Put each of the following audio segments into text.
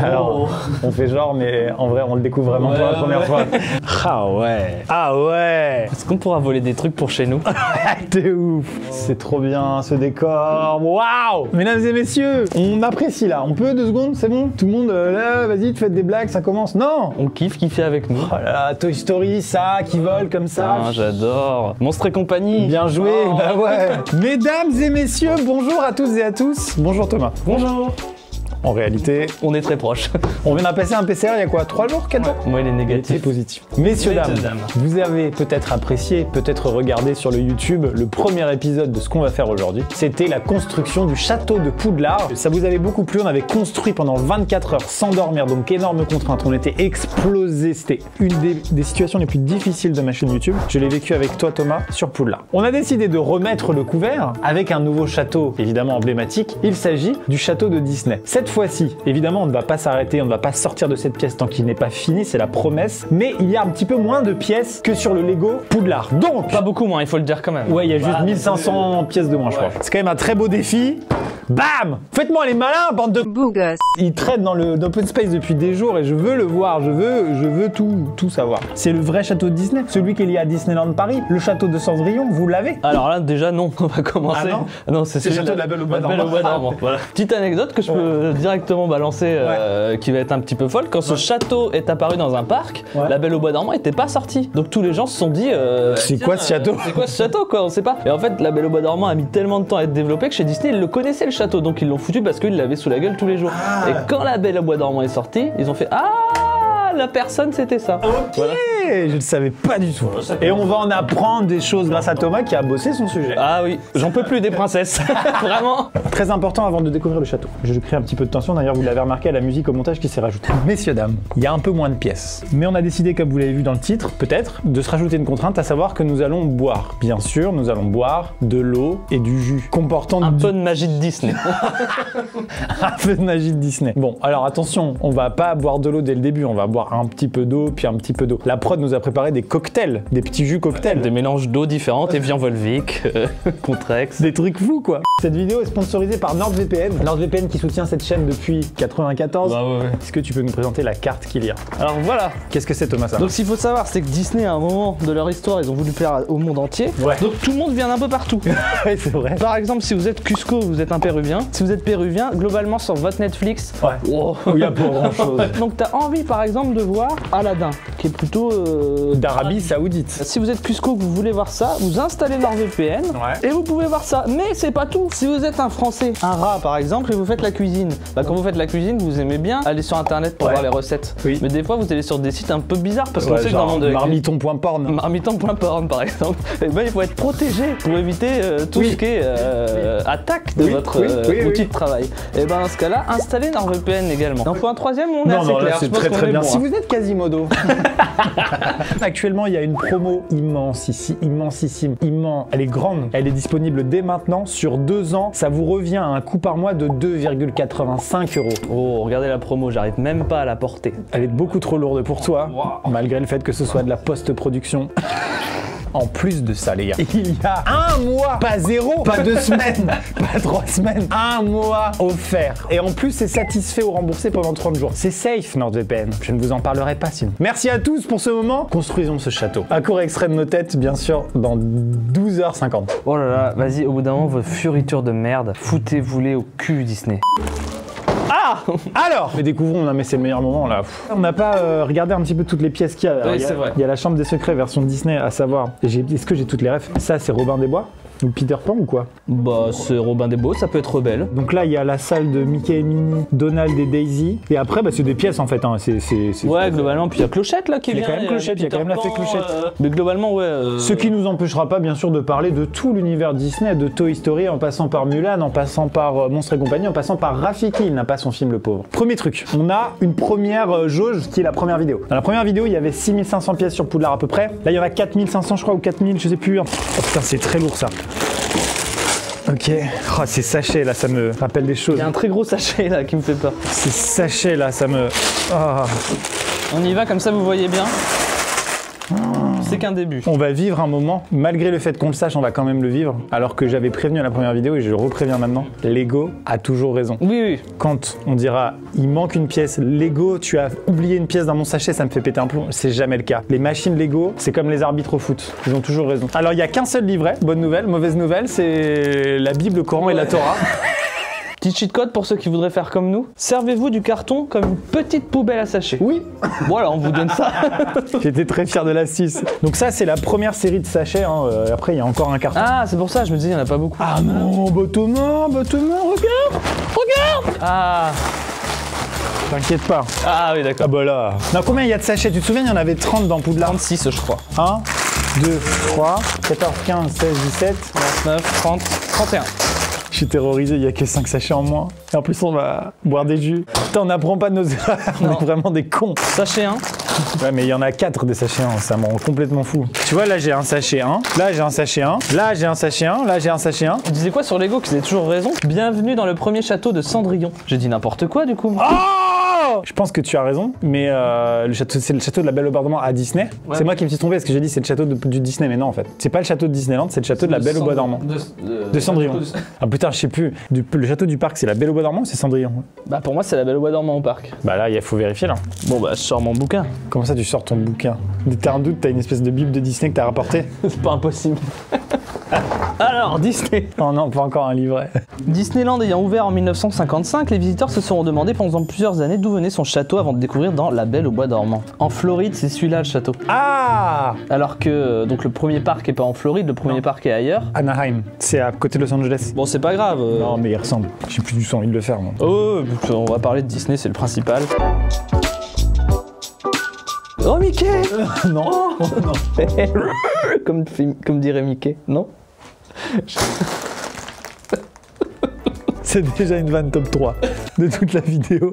Alors, on fait genre, mais en vrai, on le découvre vraiment pour la première fois. Ah ouais. Ah ouais. Est-ce qu'on pourra voler des trucs pour chez nous? T'es ouf. C'est trop bien ce décor. Waouh. Mesdames et messieurs, on apprécie là. On peut 2 secondes, c'est bon? Tout le monde, là, vas-y, tu fais des blagues, ça commence. Non. On kiffe kiffer avec nous. Oh là là, Toy Story, ça, qui vole comme ça. Ah, j'adore. Monstres et compagnie. Bien joué, bah ouais. Mesdames et messieurs, bonjour à tous et à tous. Bonjour Thomas. Bonjour. En réalité, On est très proches. on vient d'en passer un PCR il y a quoi? 3 jours, 4 jours? Moi, il est C'est négatif. positif. Messieurs, dames, dames. vous avez peut-être apprécié, peut-être regardé sur le YouTube le premier épisode de ce qu'on va faire aujourd'hui. C'était la construction du château de Poudlard. Ça vous avait beaucoup plu, on avait construit pendant 24 heures sans dormir, donc énorme contrainte. On était explosés, c'était une des situations les plus difficiles de ma chaîne YouTube. Je l'ai vécu avec toi Thomas sur Poudlard. On a décidé de remettre le couvert avec un nouveau château, évidemment emblématique. Il s'agit du château de Disney. Cette fois-ci, évidemment, on ne va pas s'arrêter, on ne va pas sortir de cette pièce tant qu'il n'est pas fini, c'est la promesse. Mais il y a un petit peu moins de pièces que sur le Lego Poudlard. Donc, Pas beaucoup moins, il faut le dire quand même. ouais, il y a juste 1500 pièces de moins, je crois. C'est quand même un très beau défi. Bam! Faites-moi les malins, bande de Beau gosse. il traîne dans le open space depuis des jours et je veux le voir, je veux tout savoir. C'est le vrai château de Disney, celui qui est lié à Disneyland Paris, le château de Cendrillon, vous l'avez? Alors là, déjà, non, on va commencer. Ah non, c'est C'est le celui château de la Belle au Bois d'Ormont. Voilà. Petite anecdote que je peux directement balancer, qui va être un petit peu folle. Quand ce château est apparu dans un parc, la Belle au Bois d'Ormont n'était pas sortie. Donc tous les gens se sont dit... C'est quoi ce château? C'est quoi ce château, quoi? On sait pas. Et en fait, la Belle au Bois d'Ormont a mis tellement de temps à être développée que chez Disney, ils le connaissaient le château. Donc ils l'ont foutu parce qu'ils l'avaient sous la gueule tous les jours. Et quand la Belle au Bois d'Ormont est sortie, ils ont fait la personne c'était ça. Voilà. Je ne savais pas du tout. Et on va en apprendre des choses grâce à Thomas qui a bossé son sujet. Ah oui, j'en peux plus des princesses. Vraiment. Très important avant de découvrir le château. Je crée un petit peu de tension, d'ailleurs vous l'avez remarqué à la musique au montage qui s'est rajoutée. Messieurs, dames, il y a un peu moins de pièces. Mais on a décidé, comme vous l'avez vu dans le titre, peut-être, de se rajouter une contrainte, à savoir que nous allons boire. Bien sûr, nous allons boire de l'eau et du jus comportant Un peu de magie de Disney. un peu de magie de Disney. Bon, alors attention, on va pas boire de l'eau dès le début, on va boire un petit peu d'eau, puis un petit peu d'eau. La prod nous a préparé des cocktails, des petits jus cocktails. Des mélanges d'eau différentes, Evian Volvic, Contrex. Des trucs flous quoi. Cette vidéo est sponsorisée par NordVPN. NordVPN qui soutient cette chaîne depuis 94. Bah ouais. Est-ce que tu peux nous présenter la carte qu'il y a? Alors voilà. Qu'est-ce que c'est Thomas ça? Donc ce qu'il faut savoir, c'est que Disney, à un moment de leur histoire, ils ont voulu plaire au monde entier. Ouais. Donc tout le monde vient d'un peu partout. Ouais, c'est vrai. Par exemple, si vous êtes Cusco, vous êtes un Péruvien. Si vous êtes Péruvien, globalement sur votre Netflix, Ouais. wow. Il y a pas grand chose. Donc t'as envie par exemple de voir Aladdin, qui est plutôt D'Arabie Saoudite. Si vous êtes Cusco, que vous voulez voir ça, vous installez NordVPN Ouais. et vous pouvez voir ça. Mais c'est pas tout. Si vous êtes un Français, un rat par exemple, et vous faites la cuisine, bah quand vous faites la cuisine, vous aimez bien aller sur internet pour Ouais. voir les recettes. Oui. Mais des fois, vous allez sur des sites un peu bizarres parce qu'on Ouais, sait que dans le genre monde de la cuisine- marmiton.porn. Marmiton.porn par exemple, et ben il faut être protégé pour éviter tout Oui. ce qui est attaque de Oui, votre oui, outil oui. de travail. Et ben dans ce cas-là, installez NordVPN également. Donc pour un troisième, on est Non, assez non, là clair. c'est Je pense très qu'on très est bien. bon, Si hein. vous êtes Quasimodo. Actuellement, il y a une promo immensissime. Elle est grande. Elle est disponible dès maintenant sur 2 ans. Ça vous revient à un coût par mois de 2,85 €. Oh, regardez la promo, j'arrive même pas à la porter. Elle est beaucoup trop lourde pour toi, malgré le fait que ce soit de la post-production. En plus de ça, les gars, il y a 1 mois, pas 0, pas 2 semaines, pas 3 semaines, 1 mois offert. Et en plus, c'est satisfait ou remboursé pendant 30 jours. C'est safe, NordVPN. Je ne vous en parlerai pas sinon. Merci à tous pour ce moment. Construisons ce château. Un court extrait de nos têtes, bien sûr, dans 12h50. Oh là là, vas-y, au bout d'un moment, vos fioritures de merde, foutez-vous-les au cul Disney. Ah! Alors, mais découvrons, non mais c'est le meilleur moment là. On n'a pas regardé un petit peu toutes les pièces qu'il y a. Alors, Oui, c'est vrai. Il y a la chambre des secrets version Disney, à savoir, est-ce que j'ai toutes les refs? Ça, c'est Robin des Bois? Ou Peter Pan ou quoi? Bah, c'est Robin des Bois, ça peut être rebelle. Donc là, il y a la salle de Mickey et Minnie, Donald et Daisy. Et après, bah, c'est des pièces en fait. Hein. Ouais, globalement, puis il y a Clochette là qui Il y a vient. quand même Clochette, il y a quand même la fée Clochette. Mais globalement, ouais. Ce qui nous empêchera pas, bien sûr, de parler de tout l'univers Disney, de Toy Story, en passant par Mulan, en passant par Monstres et compagnie, en passant par Rafiki. Il n'a pas son film, le pauvre. Premier truc, on a une première jauge qui est la première vidéo. Dans la première vidéo, il y avait 6500 pièces sur Poudlard à peu près. Là, il y en a 4500, je crois, ou 4000, je sais plus. Oh putain, c'est très lourd ça. Ok, oh, ces sachets là, ça me rappelle des choses. Il y a un très gros sachet là qui me fait peur. Ces sachets là, ça me... Oh. On y va comme ça, vous voyez bien. C'est qu'un début. On va vivre un moment, malgré le fait qu'on le sache, on va quand même le vivre. Alors que j'avais prévenu à la première vidéo et je le repréviens maintenant, Lego a toujours raison. Oui, oui. Quand on dira il manque une pièce, Lego, tu as oublié une pièce dans mon sachet, ça me fait péter un plomb. C'est jamais le cas. Les machines Lego, c'est comme les arbitres au foot. Ils ont toujours raison. Alors il n'y a qu'un seul livret, bonne nouvelle, mauvaise nouvelle, c'est la Bible, le Coran et la Torah. Petit cheat code pour ceux qui voudraient faire comme nous. Servez-vous du carton comme une petite poubelle à sachets. Oui. Voilà, on vous donne ça. J'étais très fier de l'astuce. Donc ça, c'est la première série de sachets. Hein. Après, il y a encore un carton. Ah, c'est pour ça, je me disais, il n'y en a pas beaucoup. Ah non, bah Thomas, regarde. Ah, T'inquiète pas. ah oui, d'accord. Ah bah là. Non, combien il y a de sachets? Tu te souviens, il y en avait 30 dans Poudlard. 36, je crois. 1, 2, 3, 14, 15, 16, 17. 29, 30, 31. Je suis terrorisé, il y a que 5 sachets en moins. Et en plus, on va boire des jus. Putain, on n'apprend pas de nos erreurs. On est vraiment des cons. Sachet 1. Ouais, mais il y en a 4 des sachets 1, ça me rend complètement fou. Tu vois, là j'ai un sachet 1, là j'ai un sachet 1, là j'ai un sachet 1, là j'ai un sachet 1. On disait quoi sur Lego qu'ils avaient toujours raison? Bienvenue dans le premier château de Cendrillon. J'ai dit n'importe quoi du coup. Oh, je pense que tu as raison, mais le château, c'est le château de la Belle au Bois à Disney. Ouais. C'est moi qui me suis trompé parce que j'ai dit c'est le château du Disney, mais non en fait. C'est pas le château de Disneyland, c'est le château de la Belle au Bois dormant. De Cendrillon. Ah putain, je sais plus. Le château du parc, c'est la Belle au Bois dormant ou c'est Cendrillon? Bah pour moi c'est la Belle au Bois dormant au parc. Bah là, il faut vérifier là. Bon bah je sors mon bouquin. Comment ça tu sors ton bouquin? T'as un doute, t'as une espèce de bible de Disney que t'as rapporté? C'est pas impossible. Alors, Disney. Oh non, pas encore un livret. Disneyland ayant ouvert en 1955, les visiteurs se sont demandé pendant plusieurs années d'où venait son château avant de découvrir dans La Belle au Bois dormant. En Floride, c'est celui-là le château. Ah, Alors que donc le premier parc est pas en Floride, le premier parc est ailleurs. Anaheim, c'est à côté de Los Angeles. Bon, c'est pas grave. Non, mais il ressemble. J'ai plus du tout envie de le faire, moi. Oh, on va parler de Disney, c'est le principal. Oh Mickey. Non, non. comme dirait Mickey, non? C'est déjà une vanne top 3 de toute la vidéo.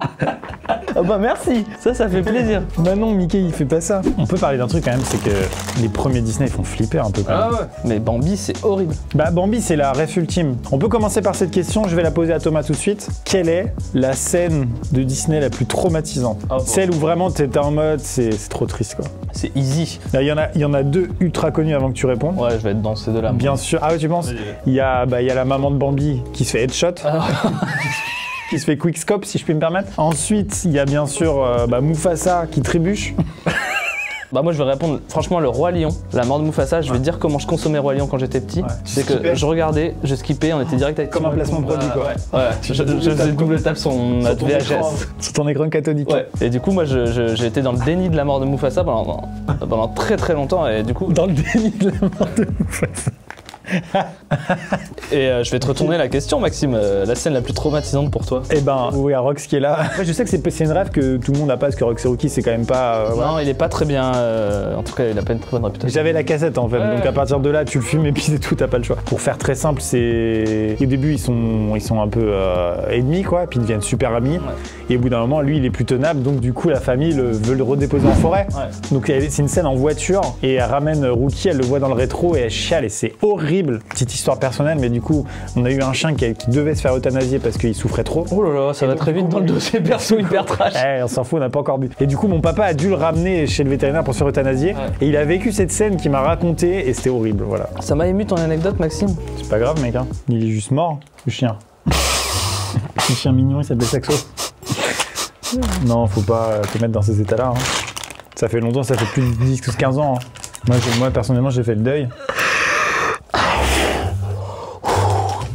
Ah bah merci, ça fait plaisir. Bah non, Mickey, il fait pas ça. On peut parler d'un truc quand même, c'est que les premiers Disney, ils font flipper un peu quand même. ouais. Mais Bambi, c'est horrible. Bah Bambi, c'est la ref ultime. On peut commencer par cette question, je vais la poser à Thomas tout de suite. Quelle est la scène de Disney la plus traumatisante? Ah bon. Celle où vraiment t'étais en mode, c'est trop triste quoi. C'est easy. Là, il y en a deux ultra connus avant que tu répondes. Ouais, je vais être dans ces deux-là. Bien sûr. Ah ouais, tu penses? Il y a la maman de Bambi qui se fait headshot. Qui se fait quickscope, si je puis me permettre. Ensuite, il y a bien sûr Mufasa qui trébuche. Bah moi je vais répondre franchement le Roi Lion, la mort de Mufasa, je vais te dire comment je consommais Roi Lion quand j'étais petit. Ouais. C'est Tu que skippais je regardais, je skippais, on était direct avec Comme un placement produit quoi. Ouais, je faisais double tape sur notre VHS. Sur ton écran cathodique. Ouais. Et du coup moi j'ai été dans le déni de la mort de Mufasa pendant très très longtemps et du coup... Dans le déni de la mort de Mufasa. Et je vais te retourner la question Maxime, la scène la plus traumatisante pour toi? Eh ben, oui, il y a Rox qui est là. Après, je sais que c'est une rêve que tout le monde n'a pas, parce que Rox et Rookie, c'est quand même pas... voilà. Non, il est pas très bien, en tout cas il a pas une très bonne réputation. J'avais la cassette en fait, Ouais. donc à partir de là, tu le fumes et puis c'est tout, t'as pas le choix. Pour faire très simple, c'est... Au début, ils sont un peu ennemis, quoi, puis ils deviennent super amis. Ouais. Et au bout d'un moment, lui, il est plus tenable, donc du coup, la famille veut le redéposer en forêt. Ouais. Donc c'est une scène en voiture, et elle ramène Rookie, elle le voit dans le rétro, et elle chiale, et c'est horrible. Petite histoire personnelle, mais du coup, on a eu un chien qui devait se faire euthanasier parce qu'il souffrait trop. Oh là là, ça va très vite dans le dossier perso hyper trash. Eh, on s'en fout, on n'a pas encore bu. Et du coup, mon papa a dû le ramener chez le vétérinaire pour se faire euthanasier. Ouais. Et il a vécu cette scène qu'il m'a racontée et c'était horrible, voilà. Ça m'a ému ton anecdote Maxime. C'est pas grave, mec, hein. Il est juste mort, le chien. Le chien mignon, il s'appelle Saxo. Non, faut pas te mettre dans ces états-là. Hein. Ça fait longtemps, ça fait plus de 10 ou 15 ans. Hein. Moi, personnellement, j'ai fait le deuil.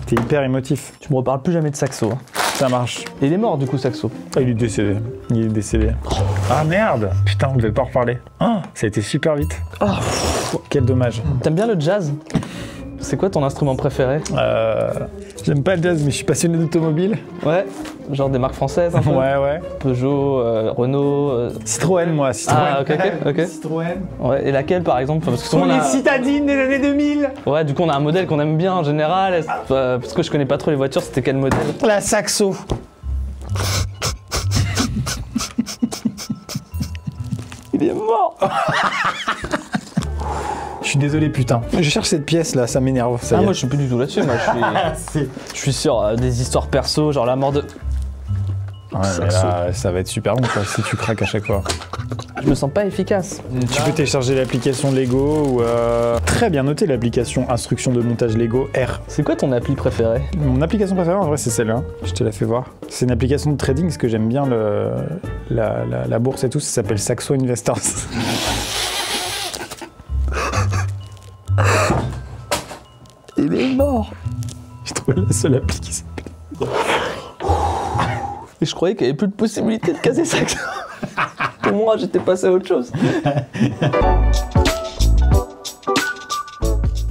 T'es hyper émotif. Tu me reparles plus jamais de Saxo. Hein. Ça marche. Et il est mort du coup Saxo. Ah, il est décédé. Il est décédé. Ah merde. Putain, on devait pas en reparler. Ah, ça a été super vite. Ah. Quel dommage. T'aimes bien le jazz? C'est quoi ton instrument préféré? J'aime pas le jazz, mais je suis passionné d'automobile. Ouais, genre des marques françaises un peu. Ouais. Peugeot, Renault. Citroën, moi. Citroën. Ah ok. Citroën. Ouais, et laquelle par exemple? Parce que souvent, Pour on les a... citadines des années 2000. Ouais, du coup on a un modèle qu'on aime bien en général. Parce que je connais pas trop les voitures, c'était quel modèle? La Saxo. Il est mort. Je suis désolé, putain. Je cherche cette pièce là, ça m'énerve. Ça y est. Moi je suis plus du tout là-dessus, moi je suis sur des histoires perso, genre la mort de... Ouais, mais là, ça va être super long quoi, si tu craques à chaque fois. Je me sens pas efficace. Tu peux télécharger l'application Lego ou très bien noté l'application instruction de montage Lego R. C'est quoi ton appli préférée? Mon application préférée en vrai c'est celle-là, je te la fais voir. C'est une application de trading parce que j'aime bien la bourse et tout, ça s'appelle Saxo Investors. Il est mort. J'ai trouvé la seule appli qui s'appelle. Et je croyais qu'il n'y avait plus de possibilité de caser ça. Pour moi, j'étais passé à autre chose.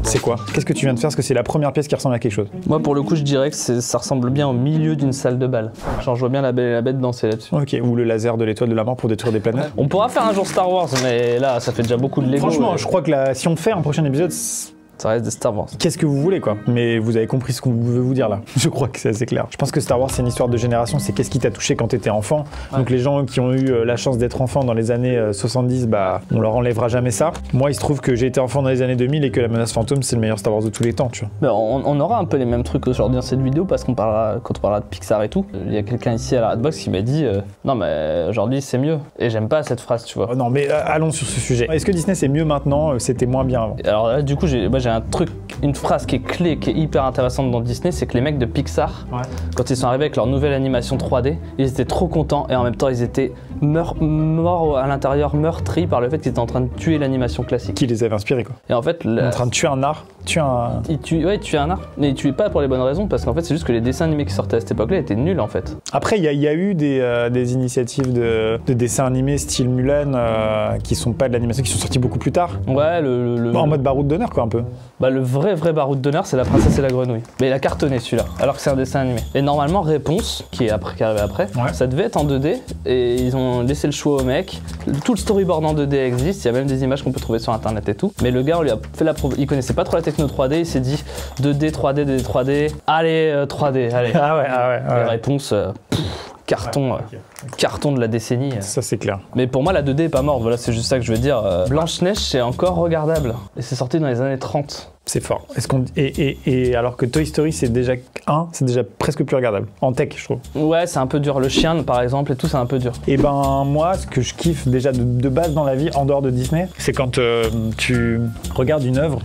C'est quoi? Qu'est-ce que tu viens de faire? Parce que c'est la première pièce qui ressemble à quelque chose. Moi, pour le coup, je dirais que ça ressemble bien au milieu d'une salle de bal. Genre, je vois bien la Belle et la Bête danser là-dessus. Ok, ou le laser de l'étoile de la mort pour détruire des planètes. On pourra faire un jour Star Wars, mais là, ça fait déjà beaucoup de Lego. Franchement, je crois que si on fait un prochain épisode, ça reste des Star Wars. qu'est-ce que vous voulez quoi? Mais vous avez compris ce qu'on veut vous dire là. Je crois que c'est assez clair. Je pense que Star Wars c'est une histoire de génération, c'est qu'est-ce qui t'a touché quand t'étais enfant. Ouais. Donc les gens qui ont eu la chance d'être enfants dans les années 70, bah on leur enlèvera jamais ça. Moi il se trouve que j'ai été enfant dans les années 2000 et que La Menace Fantôme c'est le meilleur Star Wars de tous les temps, tu vois. Mais on aura un peu les mêmes trucs aujourd'hui dans cette vidéo parce quand on parlera de Pixar et tout. Il y a quelqu'un ici à la Redbox qui m'a dit non mais aujourd'hui c'est mieux. Et j'aime pas cette phrase, tu vois. Non mais allons sur ce sujet. Est-ce que Disney c'est mieux maintenant? C'était moins bien avant. Alors là, du coup j'ai un truc, une phrase qui est clé, qui est hyper intéressante dans Disney, c'est que les mecs de Pixar, quand ils sont arrivés avec leur nouvelle animation 3D, ils étaient trop contents et en même temps ils étaient morts à l'intérieur, meurtris par le fait qu'ils étaient en train de tuer l'animation classique. Qui les avait inspirés quoi. Et en fait, en train de tuer un art, Ils tuaient un art, mais ils tuaient pas pour les bonnes raisons, parce qu'en fait c'est juste que les dessins animés qui sortaient à cette époque-là étaient nuls en fait. Après il y a eu des initiatives de dessins animés style Mulan qui sont pas de l'animation, qui sont sortis beaucoup plus tard. Ouais, en mode baroud d'honneur quoi un peu. Bah le vrai baroud d'honneur c'est La Princesse et la Grenouille. Mais il a cartonné celui-là, alors que c'est un dessin animé. Et normalement Réponse, qui est arrivé après, ça devait être en 2D, et ils ont laissé le choix au mec. Tout le storyboard en 2D existe, il y a même des images qu'on peut trouver sur internet et tout. Mais le gars on lui a fait il connaissait pas trop la techno 3D, il s'est dit 2D, 3D, 2D, 3D, allez 3D, allez. Ah ouais. Réponse, carton, carton de la décennie. Ça c'est clair. Mais pour moi la 2D est pas morte, voilà c'est juste ça que je veux dire. Blanche-Neige c'est encore regardable, et c'est sorti dans les années 30. C'est fort. Et alors que Toy Story c'est déjà presque plus regardable. En tech je trouve. Ouais c'est un peu dur, le chien par exemple et tout c'est un peu dur. Et ben moi ce que je kiffe déjà de base dans la vie en dehors de Disney, c'est quand tu regardes une œuvre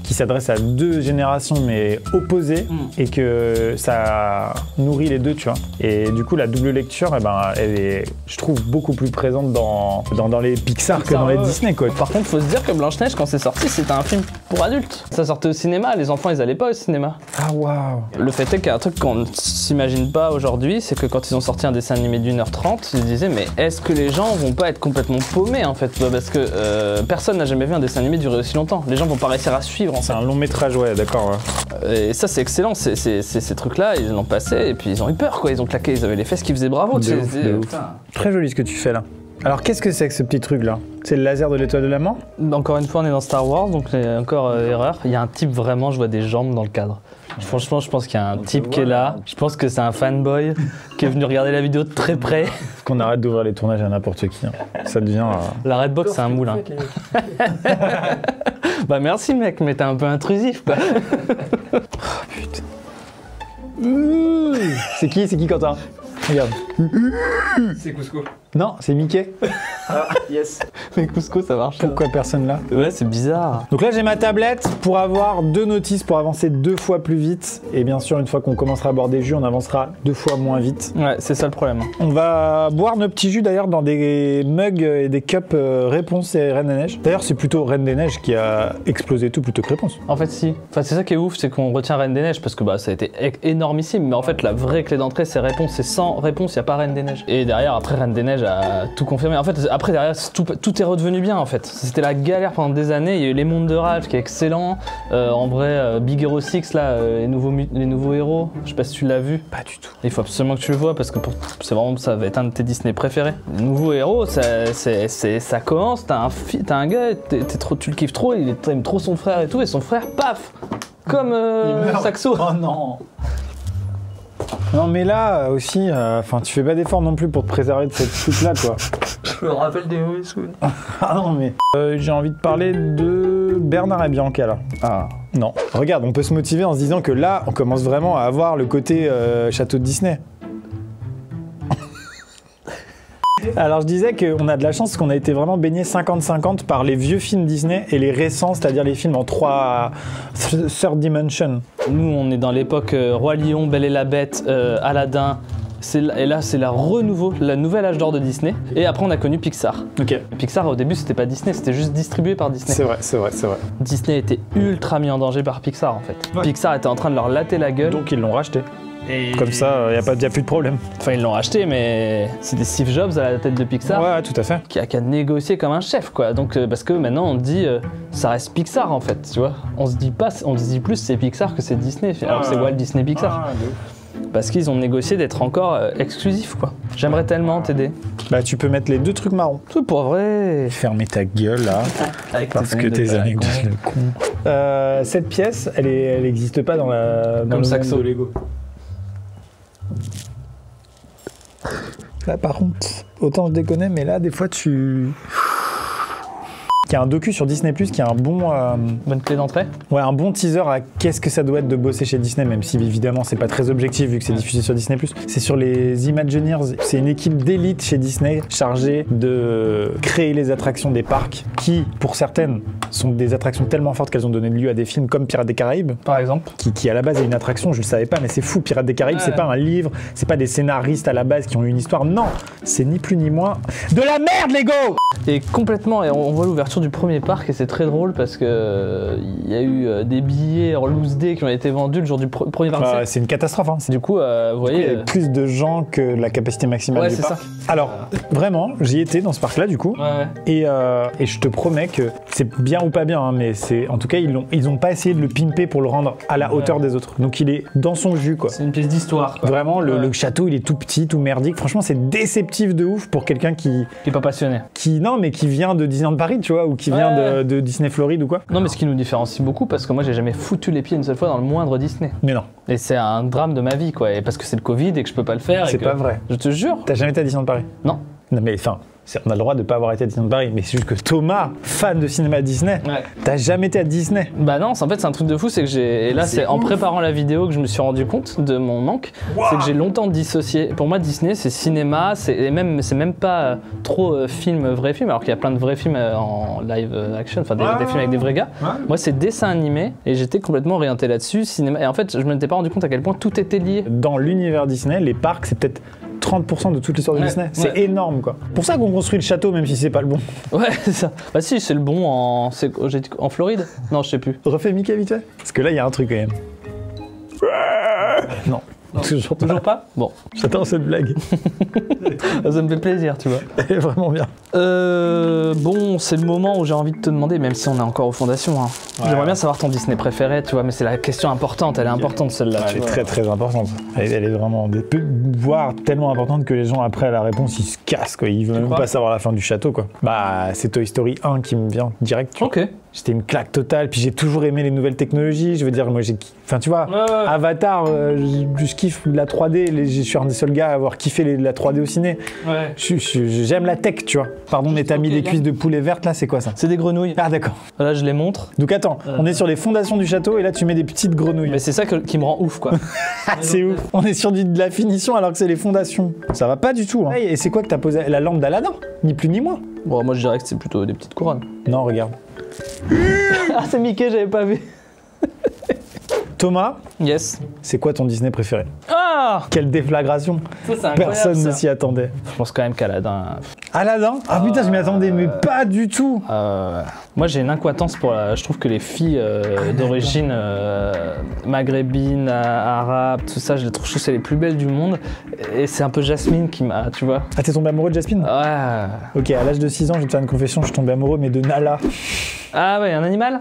qui s'adresse à deux générations mais opposées et que ça nourrit les deux tu vois. Et du coup la double lecture elle est je trouve beaucoup plus présente dans les Pixar que dans les Disney quoi. Par contre faut se dire que Blanche-Neige quand c'est sorti c'était un film pour adultes. Ça sortait au cinéma, les enfants ils allaient pas au cinéma. Ah waouh. Le fait est qu'il y a un truc qu'on ne s'imagine pas aujourd'hui, c'est que quand ils ont sorti un dessin animé d'1h30, ils se disaient mais est-ce que les gens vont pas être complètement paumés en fait? Parce que personne n'a jamais vu un dessin animé durer aussi longtemps. Les gens vont pas réussir à suivre en fait. C'est un long métrage, ouais d'accord. Ouais. Et ça c'est excellent, ces trucs là, ils l'ont passé et puis ils ont eu peur quoi, ils ont claqué, ils avaient les fesses qui faisaient bravo. De ouf. Très joli ce que tu fais là. Alors qu'est-ce que c'est que ce petit truc là? C'est le laser de l'étoile de la mort? Encore une fois on est dans Star Wars donc encore erreur. Il y a un type vraiment, je vois des jambes dans le cadre. Franchement je pense qu'il y a un type qui est là. Je pense que c'est un fanboy qui est venu regarder la vidéo de très près. Faut qu'on arrête d'ouvrir les tournages à n'importe qui. Hein. Ça devient... La Redbox c'est un moulin. Bah merci mec mais t'es un peu intrusif quoi. Oh putain. C'est qui Quentin? Regarde. C'est Cusco. Non, c'est Mickey. Ah, yes. Mais Cusco ça marche. Pourquoi personne là? Ouais, c'est bizarre. Donc là, j'ai ma tablette pour avoir 2 notices pour avancer 2 fois plus vite. Et bien sûr, une fois qu'on commencera à boire des jus, on avancera 2 fois moins vite. Ouais, c'est ça le problème. On va boire nos petits jus d'ailleurs dans des mugs et des cups Réponse et Reine des Neiges. D'ailleurs, c'est plutôt Reine des Neiges qui a explosé tout plutôt que Réponse. En fait, si. Enfin, c'est ça qui est ouf, c'est qu'on retient Reine des Neiges parce que bah ça a été énormissime. Mais en fait, la vraie clé d'entrée, c'est Réponse. C'est sans Réponse, il n'y a pas Reine des Neiges. Et derrière, après, Reine des Neiges a tout confirmé. En fait, après, derrière, tout est redevenu bien en fait. C'était la galère pendant des années. Il y a eu Les Mondes de Ralph qui est excellent. En vrai, Big Hero 6, là, les nouveaux héros. Je sais pas si tu l'as vu. Pas du tout. Il faut absolument que tu le vois parce que c'est vraiment, ça va être un de tes Disney préférés. Les nouveaux héros, ça commence. T'as un gars, tu le kiffes trop, il aime trop son frère et tout, et son frère, paf, comme Saxo. Oh non. Non mais là aussi, tu fais pas d'effort non plus pour te préserver de cette truc-là quoi. Je me rappelle des mauvais souvenirs. Ah non mais... j'ai envie de parler de Bernard et Bianca là. Ah. Non. Regarde, on peut se motiver en se disant que là, on commence vraiment à avoir le côté château de Disney. Alors je disais qu'on a de la chance parce qu'on a été vraiment baigné 50-50 par les vieux films Disney et les récents, c'est-à-dire les films en 3 dimension. Nous, on est dans l'époque Roi Lion, Belle et la Bête, Aladdin. Et là, c'est la nouvelle âge d'or de Disney. Et après, on a connu Pixar. Ok. Pixar, au début, c'était pas Disney, c'était juste distribué par Disney. C'est vrai. Disney était ultra mis en danger par Pixar, en fait. Ouais. Pixar était en train de leur latter la gueule. Donc ils l'ont racheté. Et... Comme ça, il n'y a plus de problème. Enfin, ils l'ont acheté, mais c'était Steve Jobs à la tête de Pixar. Ouais, tout à fait. Qui a négocié comme un chef, quoi. Donc, parce que maintenant, on dit, ça reste Pixar, en fait, tu vois. On se dit plus c'est Pixar que c'est Disney, alors que c'est Walt Disney Pixar. Parce qu'ils ont négocié d'être encore exclusifs, quoi. J'aimerais tellement t'aider. Bah, tu peux mettre les 2 trucs marrons. Tout pour vrai. Fermer ta gueule, là. Parce que tes anecdotes de con. Cette pièce, elle existe pas dans le monde Saxo. de Lego. Là, par contre, autant je déconne, mais là, des fois, Il y a un docu sur Disney+, qui a un bon... Bonne clé d'entrée. Ouais, un bon teaser à qu'est-ce que ça doit être de bosser chez Disney, même si évidemment c'est pas très objectif vu que c'est diffusé sur Disney+. C'est sur les Imagineers. C'est une équipe d'élite chez Disney chargée de créer les attractions des parcs qui, pour certaines, sont des attractions tellement fortes qu'elles ont donné lieu à des films comme Pirates des Caraïbes. Par exemple. Qui à la base est une attraction, je le savais pas, mais c'est fou. Pirates des Caraïbes, c'est pas un livre, c'est pas des scénaristes à la base qui ont eu une histoire. Non, c'est ni plus ni moins de la merde, Lego. Et complètement, et on voit l'ouverture du premier parc et c'est très drôle parce que il y a eu des billets en loose day qui ont été vendus le jour du premier parc. C'est une catastrophe. Hein. Du coup, vous voyez, il y avait plus de gens que la capacité maximale du parc. Ça. Alors, vraiment, j'y étais dans ce parc-là du coup, et je te promets que c'est bien ou pas bien, hein, mais en tout cas ils ont pas essayé de le pimper pour le rendre à la hauteur des autres. Donc il est dans son jus, quoi. C'est une pièce d'histoire. Vraiment, le château il est tout petit, tout merdique. Franchement, c'est déceptif de ouf pour quelqu'un qui est pas passionné. Mais qui vient de Disneyland Paris, tu vois, ou qui vient de Disney Floride ou quoi. Non, mais ce qui nous différencie beaucoup, parce que moi j'ai jamais foutu les pieds une seule fois dans le moindre Disney. Mais non. Et c'est un drame de ma vie, quoi. Et parce que c'est le Covid et que je peux pas le faire. C'est pas vrai. Je te jure. T'as jamais été à Disneyland Paris? Non. Non, mais enfin. On a le droit de pas avoir été à Disneyland Paris, mais c'est juste que Thomas, fan de cinéma Disney, t'as jamais été à Disney. Bah non, en fait c'est un truc de fou, c'est que et là c'est en préparant la vidéo que je me suis rendu compte de mon manque, c'est que j'ai longtemps dissocié. Pour moi Disney c'est cinéma, c'est même pas trop vrai film, alors qu'il y a plein de vrais films en live action, enfin des films avec des vrais gars. Moi c'est dessin animé et j'étais complètement orienté là-dessus, cinéma. Et en fait je me n'étais pas rendu compte à quel point tout était lié. Dans l'univers Disney, les parcs c'est peut-être 30% de toute l'histoire de Disney. C'est énorme, quoi. Pour ça qu'on construit le château, même si c'est pas le bon. Ouais, c'est ça. Bah si, c'est le bon en Floride. Non, je sais plus. Refais Mickey vite fait. Parce que là, il y a un truc quand même. Non. Toujours pas. Bon. J'attends cette blague. Ça me fait plaisir, tu vois. Elle est vraiment bien. Bon, c'est le moment où j'ai envie de te demander, même si on est encore aux fondations, hein. J'aimerais bien savoir ton Disney préféré, tu vois, mais c'est la question importante, elle est importante celle-là. Elle est très très importante. Elle est vraiment, voire tellement importante que les gens après à la réponse ils se cassent, quoi. Ils veulent même pas savoir la fin du château, quoi. Bah, c'est Toy Story 1 qui me vient direct. Tu vois. Ok. C'était une claque totale, puis j'ai toujours aimé les nouvelles technologies. Je veux dire, moi enfin tu vois, Avatar, je kiffe la 3D. Je suis un des seuls gars à avoir kiffé la 3D au ciné. Ouais. J'aime la tech, tu vois. Pardon, mais t'as mis des cuisses de poulet vertes là, c'est quoi ça? C'est des grenouilles. Ah d'accord. Là, je les montre. Donc attends, on est sur les fondations du château et là tu mets des petites grenouilles. Mais c'est ça qui me rend ouf, quoi. C'est ouf. On est sur de la finition alors que c'est les fondations. Ça va pas du tout. Hein. Et c'est quoi que t'as posé? La lampe d'Aladin? Ni plus ni moins. Bon, moi je dirais que c'est plutôt des petites couronnes. Non, regarde. Ah, c'est Mickey, j'avais pas vu. Thomas, yes. C'est quoi ton Disney préféré? Ah, quelle déflagration. Ça, c'est incroyable. Personne ne s'y attendait. Je pense quand même qu'Aladin. Aladdin? Ah putain, je m'y attendais, mais pas du tout. Moi, j'ai une incohérence pour je trouve que les filles d'origine maghrébine, arabe, tout ça, je trouve que c'est les plus belles du monde. Et c'est un peu Jasmine qui m'a, tu vois. Ah, t'es tombé amoureux de Jasmine? Ouais. Ok, à l'âge de 6 ans, je vais te faire une confession, je suis tombé amoureux, mais de Nala. Ah ouais, un animal?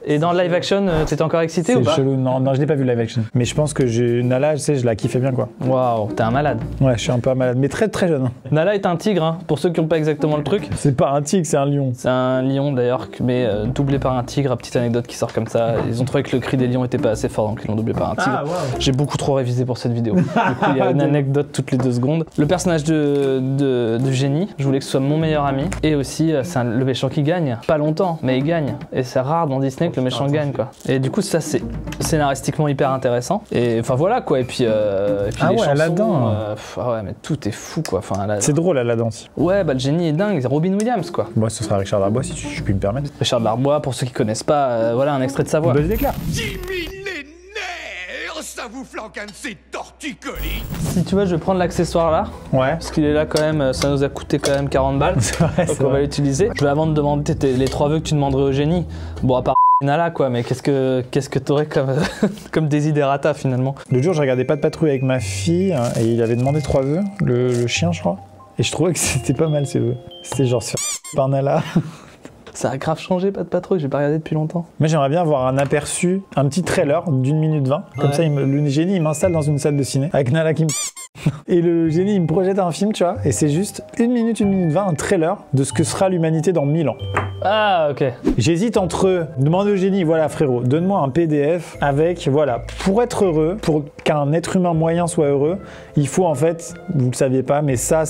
Et dans le live action, t'étais encore excité ou pas? C'est chelou, non, je l'ai pas vu le live action. Mais je pense que Nala, tu sais, je la kiffais bien, quoi. Waouh, t'es un malade. Ouais, je suis un peu un malade, mais très très jeune. Nala est un tigre, hein, pour ceux qui n'ont pas exactement le truc. C'est pas un tigre, c'est un lion. C'est un lion d'ailleurs, mais doublé par un tigre. Petite anecdote qui sort comme ça. Ils ont trouvé que le cri des lions était pas assez fort, donc ils l'ont doublé par un tigre. Ah, wow. J'ai beaucoup trop révisé pour cette vidéo. Du coup, il y a une anecdote toutes les 2 secondes. Le personnage de génie, je voulais que ce soit mon meilleur ami. Et aussi, c'est le méchant qui gagne. Pas longtemps, mais il gagne. Et c'est rare dans Disney que le méchant gagne quoi. Et du coup ça c'est scénaristiquement hyper intéressant. Et enfin voilà quoi. Et puis Ah les ouais, chansons, Aladdin. ah ouais mais tout est fou quoi. Enfin, C'est drôle Aladdin aussi. Ouais bah le génie est dingue, c'est Robin Williams quoi. Moi ce sera Richard Darbois si je puis me permettre. Richard Darbois, pour ceux qui connaissent pas, voilà un extrait de sa voix. Buzz l'éclair. 10 millénaires, ça vous flanque un de ces torticolis. Si tu veux, je vais prendre l'accessoire là, Ouais. parce qu'il est là quand même, ça nous a coûté quand même 40 balles. C'est vrai, Donc c'est on va vrai. l'utiliser. Je vais avant de demander les 3 vœux que tu demanderais au génie. Bon à part Nala quoi, mais qu'est-ce que t'aurais comme, comme desiderata finalement? L'autre jour, je regardais Pas de patrouille avec ma fille hein, et il avait demandé 3 vœux, le chien, je crois. Et je trouvais que c'était pas mal ces vœux. C'était genre sur par Nala. Ça a grave changé, pas de patrouille, j'ai pas regardé depuis longtemps. Moi, j'aimerais bien avoir un aperçu, un petit trailer d'1 minute 20. Comme Ouais. ça, le génie, il m'installe dans une salle de ciné avec Nala qui me... Et le génie, il me projette un film, tu vois. Et c'est juste 1 minute 20, un trailer de ce que sera l'humanité dans 1000 ans. Ah ok. J'hésite entre demander au génie, voilà frérot, donne-moi un PDF avec, voilà, pour être heureux, pour qu'un être humain moyen soit heureux, il faut en fait, vous le saviez pas, mais ça,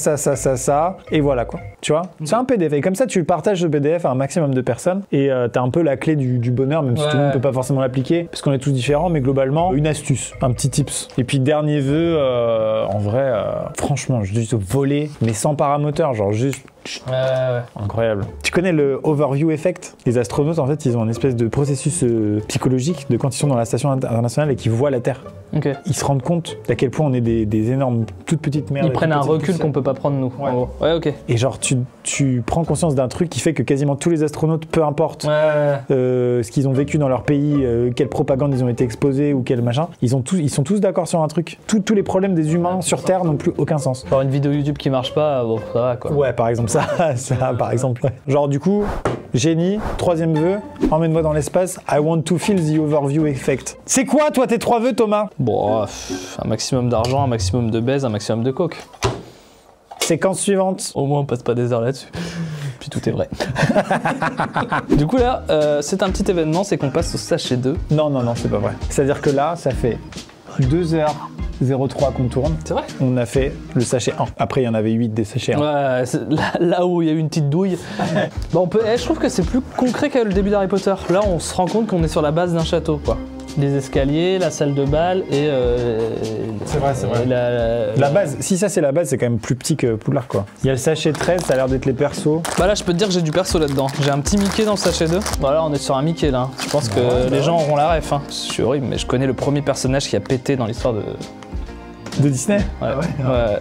et voilà quoi. Tu vois, c'est un PDF. Et comme ça, tu partages le PDF à un maximum de personnes et t'as un peu la clé du bonheur, même si tout le monde peut pas forcément l'appliquer, parce qu'on est tous différents, mais globalement, une astuce, un petit tips. Et puis dernier vœu, en vrai, franchement, juste voler, mais sans paramoteur, genre juste Ouais. incroyable. Tu connais le overview effect? Les astronautes, en fait, ils ont une espèce de processus psychologique de quand ils sont dans la station internationale et qu'ils voient la Terre. Ok. Ils se rendent compte d'à quel point on est des énormes, toutes petites merdes. Ils prennent un toutes petites recul poussières. qu'on peut pas prendre nous. Ouais. en gros. Ouais ok. Et genre, tu prends conscience d'un truc qui fait que quasiment tous les astronautes, peu importe Ouais. ce qu'ils ont vécu dans leur pays, quelle propagande ils ont été exposés ou quel machin, ils sont tous d'accord sur un truc. Tous les problèmes des humains sur Terre n'ont plus aucun sens. Genre une vidéo YouTube qui marche pas, bon ça va quoi. Ouais, par exemple, ça par exemple. Ouais. Genre, du coup, génie, 3e vœu, emmène-moi dans l'espace, I want to feel the overview effect. C'est quoi, toi, tes 3 vœux, Thomas? Bon, un maximum d'argent, un maximum de baise, un maximum de coke. Séquence suivante. Au moins on passe pas des heures là-dessus. Puis tout est vrai. Du coup là, c'est un petit événement, c'est qu'on passe au sachet 2. Non, c'est pas vrai. C'est-à-dire que là, ça fait 2h03 qu'on tourne. C'est vrai? On a fait le sachet 1. Après, il y en avait 8 des sachets 1. Ouais, c'est là où il y a eu une petite douille. Bon, je trouve que c'est plus concret que le début d'Harry Potter. Là, on se rend compte qu'on est sur la base d'un château, quoi. Les escaliers, la salle de bal et... C'est vrai. La base, si ça c'est la base, c'est quand même plus petit que Poudlard, quoi. Il y a le sachet 13, ça a l'air d'être les persos. Bah là, je peux te dire que j'ai du perso là-dedans. J'ai un petit Mickey dans le sachet 2. Voilà, on est sur un Mickey là. Je pense que les gens auront la ref. Hein. C'est horrible, mais je connais le premier personnage qui a pété dans l'histoire de... De Disney? Ouais,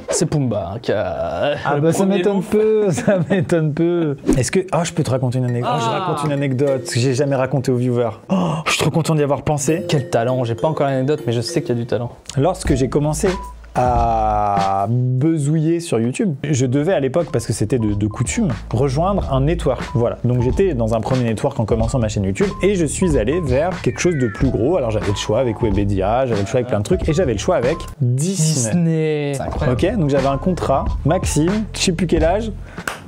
c'est Pumba hein, qui a... Ah le bah ça premier m'étonne louf. peu, ça m'étonne peu. Est-ce que... Ah, je peux te raconter une anecdote. Je raconte une anecdote que j'ai jamais racontée aux viewers. Oh, je suis trop content d'y avoir pensé. Quel talent, j'ai pas encore l'anecdote, mais je sais qu'il y a du talent. Lorsque j'ai commencé à besoouiller sur YouTube, je devais à l'époque, parce que c'était de coutume, rejoindre un network. Voilà. Donc j'étais dans un premier network en commençant ma chaîne YouTube et je suis allé vers quelque chose de plus gros. Alors j'avais le choix avec Webedia, j'avais le choix avec plein de trucs et j'avais le choix avec Disney. C'est incroyable. Ok, donc j'avais un contrat, Maxime, je sais plus quel âge,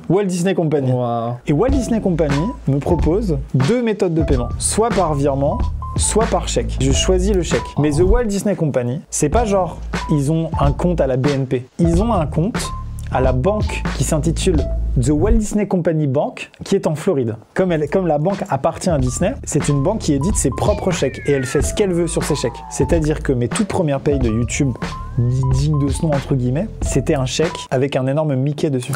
Walt Disney Company. Wow. Et Walt Disney Company me propose 2 méthodes de paiement, soit par virement, soit par chèque. Je choisis le chèque. Mais The Walt Disney Company, c'est pas genre ils ont un compte à la BNP. Ils ont un compte à la banque qui s'intitule The Walt Disney Company Bank, qui est en Floride. Comme la banque appartient à Disney, c'est une banque qui édite ses propres chèques et elle fait ce qu'elle veut sur ses chèques. C'est-à-dire que mes toutes premières payes de YouTube, digne de ce nom entre guillemets, c'était un chèque avec un énorme Mickey dessus,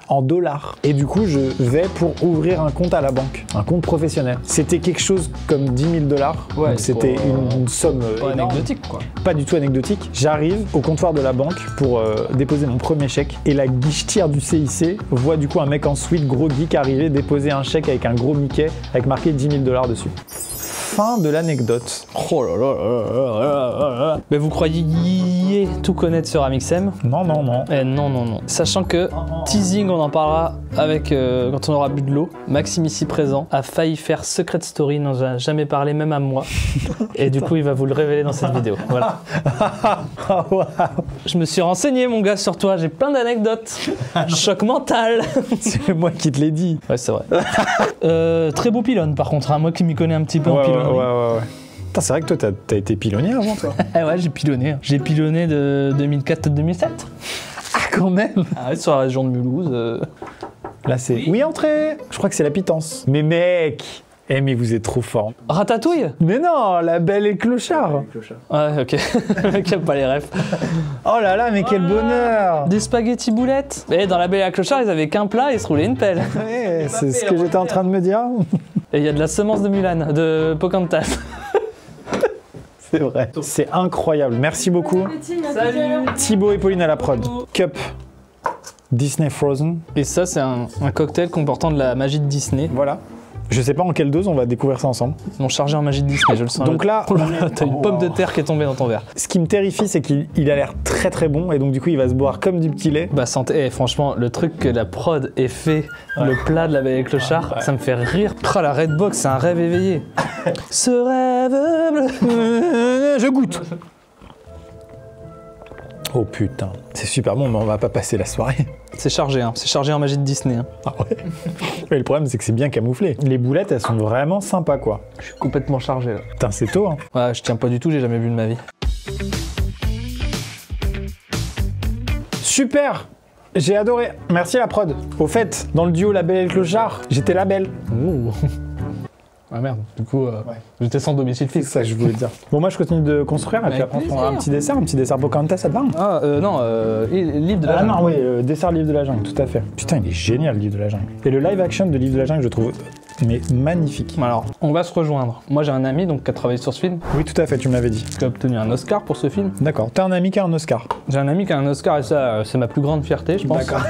en dollars. Et du coup, je vais pour ouvrir un compte à la banque, un compte professionnel. C'était quelque chose comme 10 000 $. Ouais, donc c'était une somme Pas énorme. anecdotique quoi. Pas du tout anecdotique. J'arrive au comptoir de la banque pour déposer mon premier chèque et la guichetière du CIC voit du coup un mec en suite, gros geek, arriver, déposer un chèque avec un gros Mickey avec marqué 10 000 $ dessus. Fin de l'anecdote. Oh là là là là là. Mais vous croyez tout connaître sur Amixem? Non. Eh non. Sachant que, teasing, on en parlera avec quand on aura bu de l'eau. Maxime ici présent a failli faire Secret Story, n'en a jamais parlé même à moi. Et du coup, il va vous le révéler dans cette vidéo. Voilà. Oh, wow. Je me suis renseigné, mon gars, sur toi. J'ai plein d'anecdotes. Choc mental. C'est moi qui te l'ai dit. Ouais, c'est vrai. Très beau pylône, par contre. Hein, moi qui m'y connais un petit peu en pylônerie. Ouais. Putain, c'est vrai que toi, t'as été pilonnier avant, toi. Ouais, j'ai pilonné. Hein. J'ai pilonné de 2004 à 2007. Ah, quand même. Ah ouais, sur la région de Mulhouse. Là, c'est... Oui, entrez. Je crois que c'est la pitance. Mais mec, Eh mais vous êtes trop fort. Ratatouille. Mais non, La Belle et le Clochard. Ouais, ok. Le mec a pas les refs. Oh là là, mais quel bonheur. Des spaghettis boulettes. Et dans La Belle et la Clochard, ils avaient qu'un plat et ils se roulaient une pelle. Ouais, c'est ce que j'étais en train de me dire. Et il y a de la semence de Mulan, de Pocahontas. C'est vrai. C'est incroyable. Merci beaucoup. Salut. Thibaut et Pauline à la prod. Cup. Disney Frozen. Et ça, c'est un cocktail comportant de la magie de Disney. Voilà. Je sais pas en quelle dose, on va découvrir ça ensemble. Ils l'ont chargé en magie de Disney, je le sens. Donc là, Oh là là, t'as une pomme de terre qui est tombée dans ton verre. ce qui me terrifie, c'est qu'il a l'air très très bon et donc du coup, il va se boire comme du petit lait. Bah santé, franchement, le truc que la prod ait fait, le plat de La Belle et le Clochard, ça me fait rire. La Redbox, c'est un rêve éveillé. Ce rêve bleu. Je goûte. Oh putain, c'est super bon, mais on va pas passer la soirée. C'est chargé, hein. C'est chargé en magie de Disney. Hein. Ah ouais. Mais le problème, c'est que c'est bien camouflé. Les boulettes, elles sont vraiment sympas, quoi. Je suis complètement chargé là. Putain, c'est tôt, hein. Ouais, je tiens pas du tout, j'ai jamais vu de ma vie. Super. J'ai adoré. Merci la prod. Au fait, dans le duo La Belle et le Clochard, j'étais la belle. Ouh. Ah merde, du coup, j'étais sans domicile C'est fixe. ça que je voulais dire. Bon, moi, je continue de construire et puis Avec après, on se prendra un plaisir. petit dessert Pocahontas, ça te va? Ah, non, livre de la Ah jungle. non, oui, dessert Livre de la Jungle, tout à fait. Putain, il est génial, le Livre de la Jungle. Et le live action de Livre de la Jungle, je trouve, mais magnifique. Alors, on va se rejoindre. Moi, j'ai un ami donc, qui a travaillé sur ce film, Oui, tout à fait, tu me l'avais dit. qui a obtenu un Oscar pour ce film. D'accord, t'as un ami qui a un Oscar. J'ai un ami qui a un Oscar et ça, c'est ma plus grande fierté, je pense. D'accord.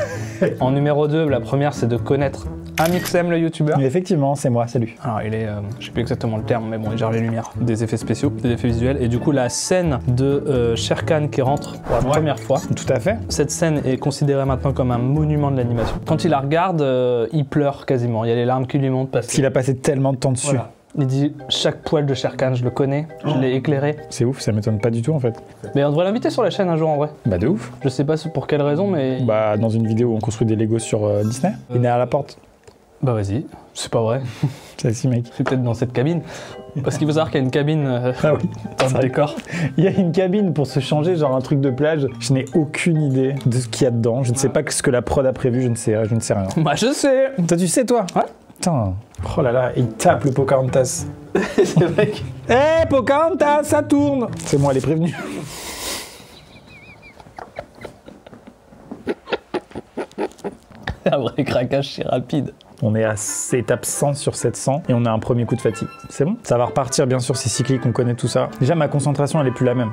En numéro 2, la première, c'est de connaître Amixem, le youtubeur. Effectivement, c'est moi, salut. Alors, il est, je sais plus exactement le terme, mais bon, il gère les lumières, des effets spéciaux, des effets visuels. Et du coup, la scène de Shere Khan qui rentre pour la première fois, Tout à fait. cette scène est considérée maintenant comme un monument de l'animation. Quand il la regarde, il pleure quasiment. Il y a les larmes qui lui montent parce Parce qu'il a passé tellement de temps dessus. Voilà. Il dit chaque poil de Shere Khan, je le connais, je l'ai éclairé. C'est ouf, ça m'étonne pas du tout en fait. Mais on devrait l'inviter sur la chaîne un jour en vrai. Bah de ouf. Je sais pas pour quelle raison, mais. Bah dans une vidéo où on construit des Legos sur Disney, il est à la porte. Bah vas-y, c'est pas vrai. C'est si mec. C'est peut-être dans cette cabine. Parce qu'il faut savoir qu'il y a une cabine Ah oui. dans le décor. Il y a une cabine pour se changer, genre un truc de plage. Je n'ai aucune idée de ce qu'il y a dedans. Je ne sais pas ce que la prod a prévu, je ne sais rien. Moi je sais. Toi tu sais toi? Ouais. Putain. Oh là là, il tape le Pocahontas. C'est vrai que. Hé Pocahontas, ça tourne. C'est moi, elle est prévenue. Un vrai craquage si rapide. On est à étape 100 sur 700 et on a un premier coup de fatigue. C'est bon? Ça va repartir, bien sûr, c'est cyclique, on connaît tout ça. Déjà, ma concentration, elle est plus la même.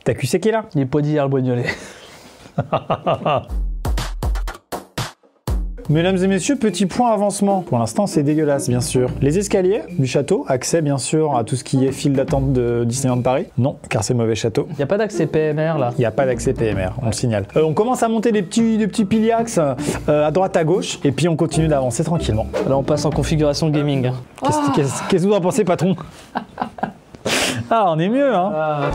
T'as QC qui est là? Il est pas dit hier le boignolet. Mesdames et messieurs, petit point avancement. Pour l'instant, c'est dégueulasse, bien sûr. Les escaliers du château, accès, bien sûr, à tout ce qui est file d'attente de Disneyland Paris. Non, car c'est mauvais château. Y a pas d'accès PMR là. Il n'y a pas d'accès PMR, on le signale. On commence à monter des petits piliax à droite à gauche, et puis on continue d'avancer tranquillement. Là on passe en configuration gaming. Qu'est-ce que vous en pensez, patron? Ah, on est mieux, hein?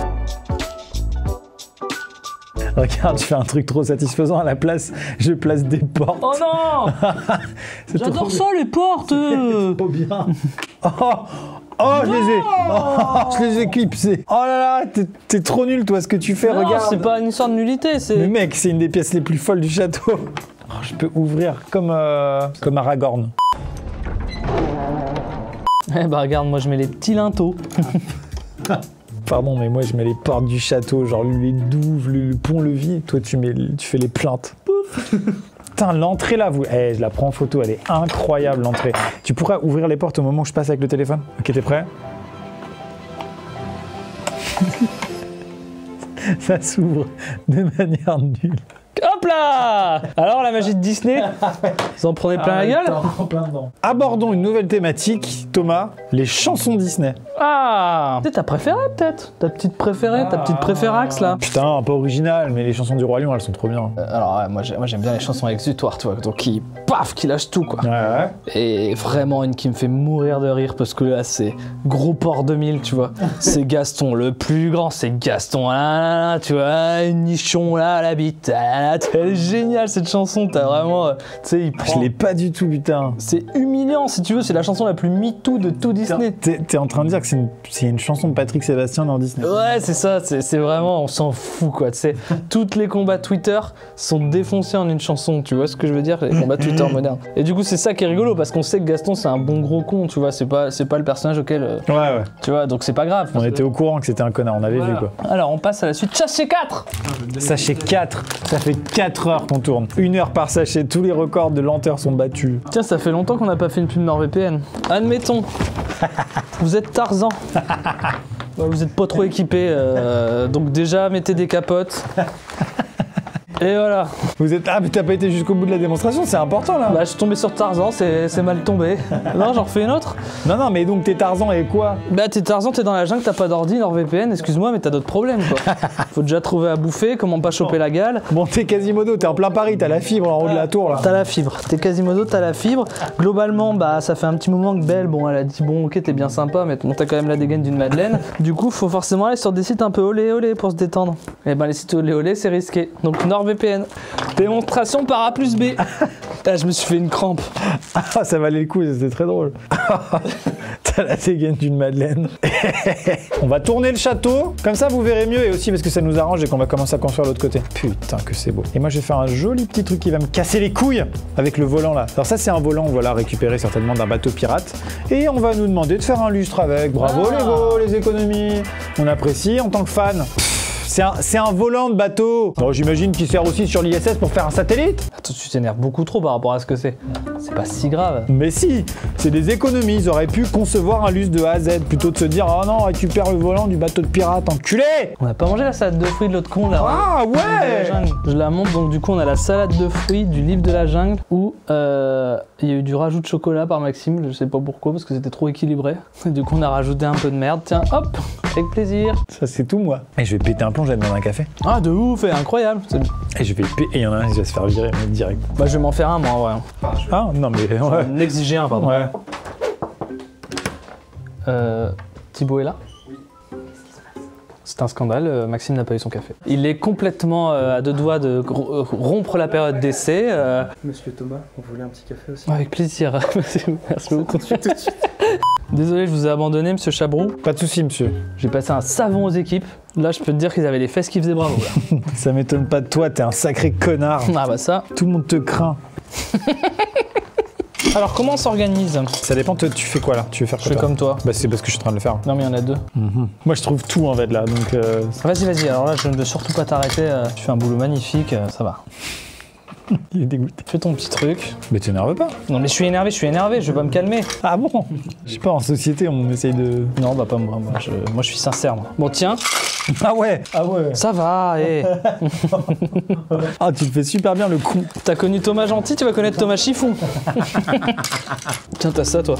Regarde, je fais un truc trop satisfaisant à la place, je place des portes. Oh non. C'est trop J'adore bien. ça les portes. Trop bien. Oh, je les ai. Oh, je les ai clipsés. Oh là là, t'es trop nul, toi, ce que tu fais, Non, regarde. c'est pas une histoire de nullité, Mais c'est. mec, c'est une des pièces les plus folles du château. Oh, je peux ouvrir comme Aragorn. Eh bah regarde, moi je mets les petits linteaux. Pardon, mais moi je mets les portes du château, genre les douves, le pont-levis. Toi, tu fais les plaintes. Putain, l'entrée là, je la prends en photo, elle est incroyable l'entrée. Tu pourrais ouvrir les portes au moment où je passe avec le téléphone? Ok, t'es prêt? Ça s'ouvre de manière nulle. Hop là. Alors la magie de Disney, vous en prenez plein la gueule. Abordons une nouvelle thématique, Thomas, les chansons Disney. Ah. C'est ta préférée peut-être. Ta petite préférée, ta petite préféraxe là. Putain, un peu original, mais les chansons du Roi Lion, elles sont trop bien. Alors ouais, moi j'aime bien les chansons exutoires, tu vois, donc qui lâche tout quoi. Ouais. Et vraiment une qui me fait mourir de rire parce que là c'est gros port 2000, tu vois. C'est Gaston le plus grand, c'est Gaston, là, tu vois, nichon là, la bite, là, Elle est géniale cette chanson, t'as vraiment... tu sais, il prend... Je l'ai pas du tout, putain. C'est humiliant, si tu veux, c'est la chanson la plus MeToo de tout Disney. T'es en train de dire que c'est une chanson de Patrick Sébastien dans Disney. Ouais, c'est ça, c'est vraiment, on s'en fout quoi, tu sais. Toutes les combats Twitter sont défoncés en une chanson, tu vois ce que je veux dire, les combats Twitter modernes. Et du coup, c'est ça qui est rigolo, parce qu'on sait que Gaston, c'est un bon gros con, tu vois, c'est pas le personnage auquel... Ouais. Tu vois, donc c'est pas grave. On était au courant que c'était un connard, on avait vu quoi. Alors, on passe à la suite, sachet 4. Sachet 4, ça fait 4 heures qu'on tourne. 1 heure par sachet, tous les records de lenteur sont battus. Tiens, ça fait longtemps qu'on n'a pas fait une pub NordVPN. Admettons, vous êtes Tarzan. Vous êtes pas trop équipé, donc déjà mettez des capotes. Et voilà. Vous êtes... Ah mais t'as pas été jusqu'au bout de la démonstration, c'est important là. Bah je suis tombé sur Tarzan, c'est mal tombé. Non, j'en refais une autre. Non mais donc t'es Tarzan et quoi? Bah t'es Tarzan, t'es dans la jungle, t'as pas d'ordi, NordVPN, excuse-moi mais t'as d'autres problèmes quoi. Faut déjà trouver à bouffer, comment pas choper la gale. Bon t'es Quasimodo, t'es en plein Paris, t'as la fibre en haut de la tour là. T'as la fibre, t'es Quasimodo, t'as la fibre. Globalement bah ça fait un petit moment que Belle, bon elle a dit bon ok t'es bien sympa mais bon, t'as quand même la dégaine d'une madeleine. Du coup faut forcément aller sur des sites un peu olé olé pour se détendre. Et ben les sites olé olé c'est risqué. Donc NordVPN. Démonstration par A plus B. Ah, je me suis fait une crampe. Ah, ça valait le coup, c'était très drôle. T'as la dégaine d'une madeleine. On va tourner le château, comme ça vous verrez mieux et aussi parce que ça nous arrange et qu'on va commencer à construire l'autre côté. Putain que c'est beau. Et moi je vais faire un joli petit truc qui va me casser les couilles avec le volant là. Alors ça c'est un volant, voilà, récupéré certainement d'un bateau pirate. Et on va nous demander de faire un lustre avec. Bravo Lego, les économies. On apprécie en tant que fan. C'est un volant de bateau. Bon, j'imagine qu'il sert aussi sur l'ISS pour faire un satellite. Attends, tu t'énerves beaucoup trop par rapport à ce que c'est. C'est pas si grave. Mais si, c'est des économies. Ils auraient pu concevoir un lustre de A à Z plutôt de se dire oh non, récupère le volant du bateau de pirate, enculé. On a pas mangé la salade de fruits de l'autre con là. Ah ouais. Je la montre donc du coup on a la salade de fruits du livre de la jungle où il y a eu du rajout de chocolat par Maxime. Je sais pas pourquoi parce que c'était trop équilibré. Et du coup on a rajouté un peu de merde. Tiens, hop, avec plaisir. Ça c'est tout moi. Et je vais péter un plomb, je vais demander un café. Ah de ouf, incroyable. Et je vais péter. Et il y en a un qui va se faire virer mais direct. Bah je vais m'en faire un moi en vrai. Ah non mais ouais. N'exiger un pardon. Ouais. Thibaut est là? Oui. C'est un scandale, Maxime n'a pas eu son café. Il est complètement à deux doigts de rompre la période d'essai. Monsieur Thomas, on voulait un petit café aussi. Avec plaisir. Merci beaucoup. Désolé, je vous ai abandonné, monsieur Chabrou. Pas de soucis, monsieur. J'ai passé un savon aux équipes. Là, je peux te dire qu'ils avaient les fesses qui faisaient bravo. Là. Ça m'étonne pas de toi, t'es un sacré connard. Ah bah ça. Tout le monde te craint. Alors, comment on s'organise? Ça dépend, tu fais quoi là? Tu veux faire quoi? Je fais comme toi. Bah c'est parce que je suis en train de le faire. Non mais il y en a deux. Moi je trouve tout en fait là, donc... Vas-y, alors là, je ne veux surtout pas t'arrêter. Tu fais un boulot magnifique, ça va. Il est dégoûté. Fais ton petit truc. Mais t'énerves pas. Non mais je suis énervé, je vais pas me calmer. Ah bon? Je sais pas, en société on essaye de... Non bah pas moi, moi je suis sincère moi. Bon tiens. Ah ouais. Ah ouais. Ça va, hé. Ah tu le fais super bien le coup. T'as connu Thomas Gentil, tu vas connaître Thomas Chiffon. Tiens, t'as ça toi.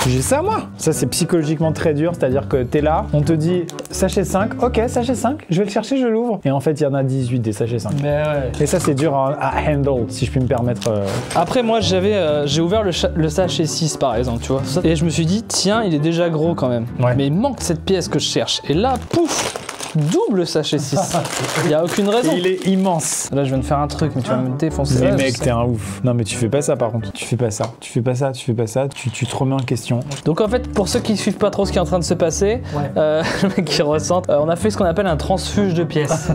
J'ai ça moi. Ça c'est psychologiquement très dur, c'est-à-dire que t'es là, on te dit sachet 5, ok sachet 5, je vais le chercher, je l'ouvre. Et en fait il y en a 18 des sachets 5. Mais ouais. Et ça c'est dur à handle, si je puis me permettre. Après moi j'ai ouvert le sachet 6 par exemple, tu vois. Et je me suis dit, tiens il est déjà gros quand même. Ouais. Mais il manque cette pièce que je cherche. Et là, pouf, double sachet 6. Il y a aucune raison. Et il est immense. Là je viens de faire un truc, mais tu vas me défoncer. Mais Ouais, mec, t'es un ouf. Non mais tu fais pas ça par contre. Tu fais pas ça, tu te remets en question. Donc en fait, pour ceux qui suivent pas trop ce qui est en train de se passer, le mec qui ressentent, on a fait ce qu'on appelle un transfuge de pièces.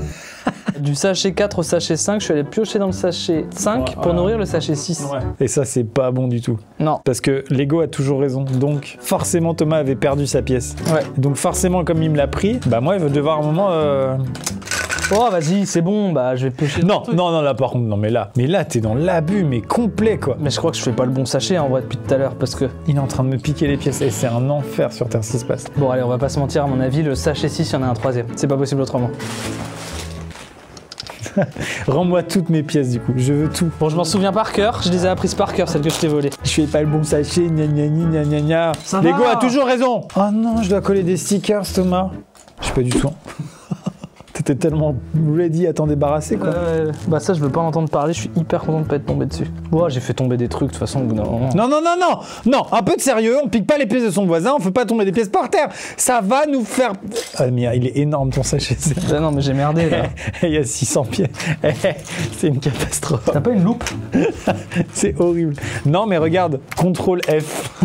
Du sachet 4 au sachet 5, je suis allé piocher dans le sachet 5 pour nourrir le sachet 6. Ouais. Et ça, c'est pas bon du tout. Non. Parce que Lego a toujours raison. Donc, forcément, Thomas avait perdu sa pièce. Ouais. Donc, forcément, comme il me l'a pris, bah moi, il va devoir un moment... Oh, vas-y, c'est bon, bah je vais piocher. Non, là, par contre, non, mais là, t'es dans l'abus, mais complet, quoi. Mais je crois que je fais pas le bon sachet en vrai depuis tout à l'heure, parce que... Il est en train de me piquer les pièces, et c'est un enfer sur Terre, ce qui se passe. Bon, allez, on va pas se mentir, à mon avis, le sachet 6, il y en a un troisième. C'est pas possible autrement. Rends-moi toutes mes pièces, du coup, je veux tout. Bon, je m'en souviens par cœur, je les ai apprises par cœur, celles que je t'ai volées. Je fais pas le bon sachet, gna gna gna gna gna. Lego a toujours raison. Oh non, je dois coller des stickers, Thomas. Je sais pas du tout. T'es tellement ready à t'en débarrasser, quoi. Bah ça, je veux pas en entendre parler, je suis hyper content de pas être tombé dessus. Ouais, j'ai fait tomber des trucs, de toute façon, au bout d'un moment. Non, un peu de sérieux, on pique pas les pièces de son voisin, on fait pas tomber des pièces par terre. Ça va nous faire... Ah, mais il est énorme ton sachet. Ah non, mais j'ai merdé, là. Il y a 600 pièces. C'est une catastrophe. T'as pas une loupe? C'est horrible. Non, mais regarde, CTRL F.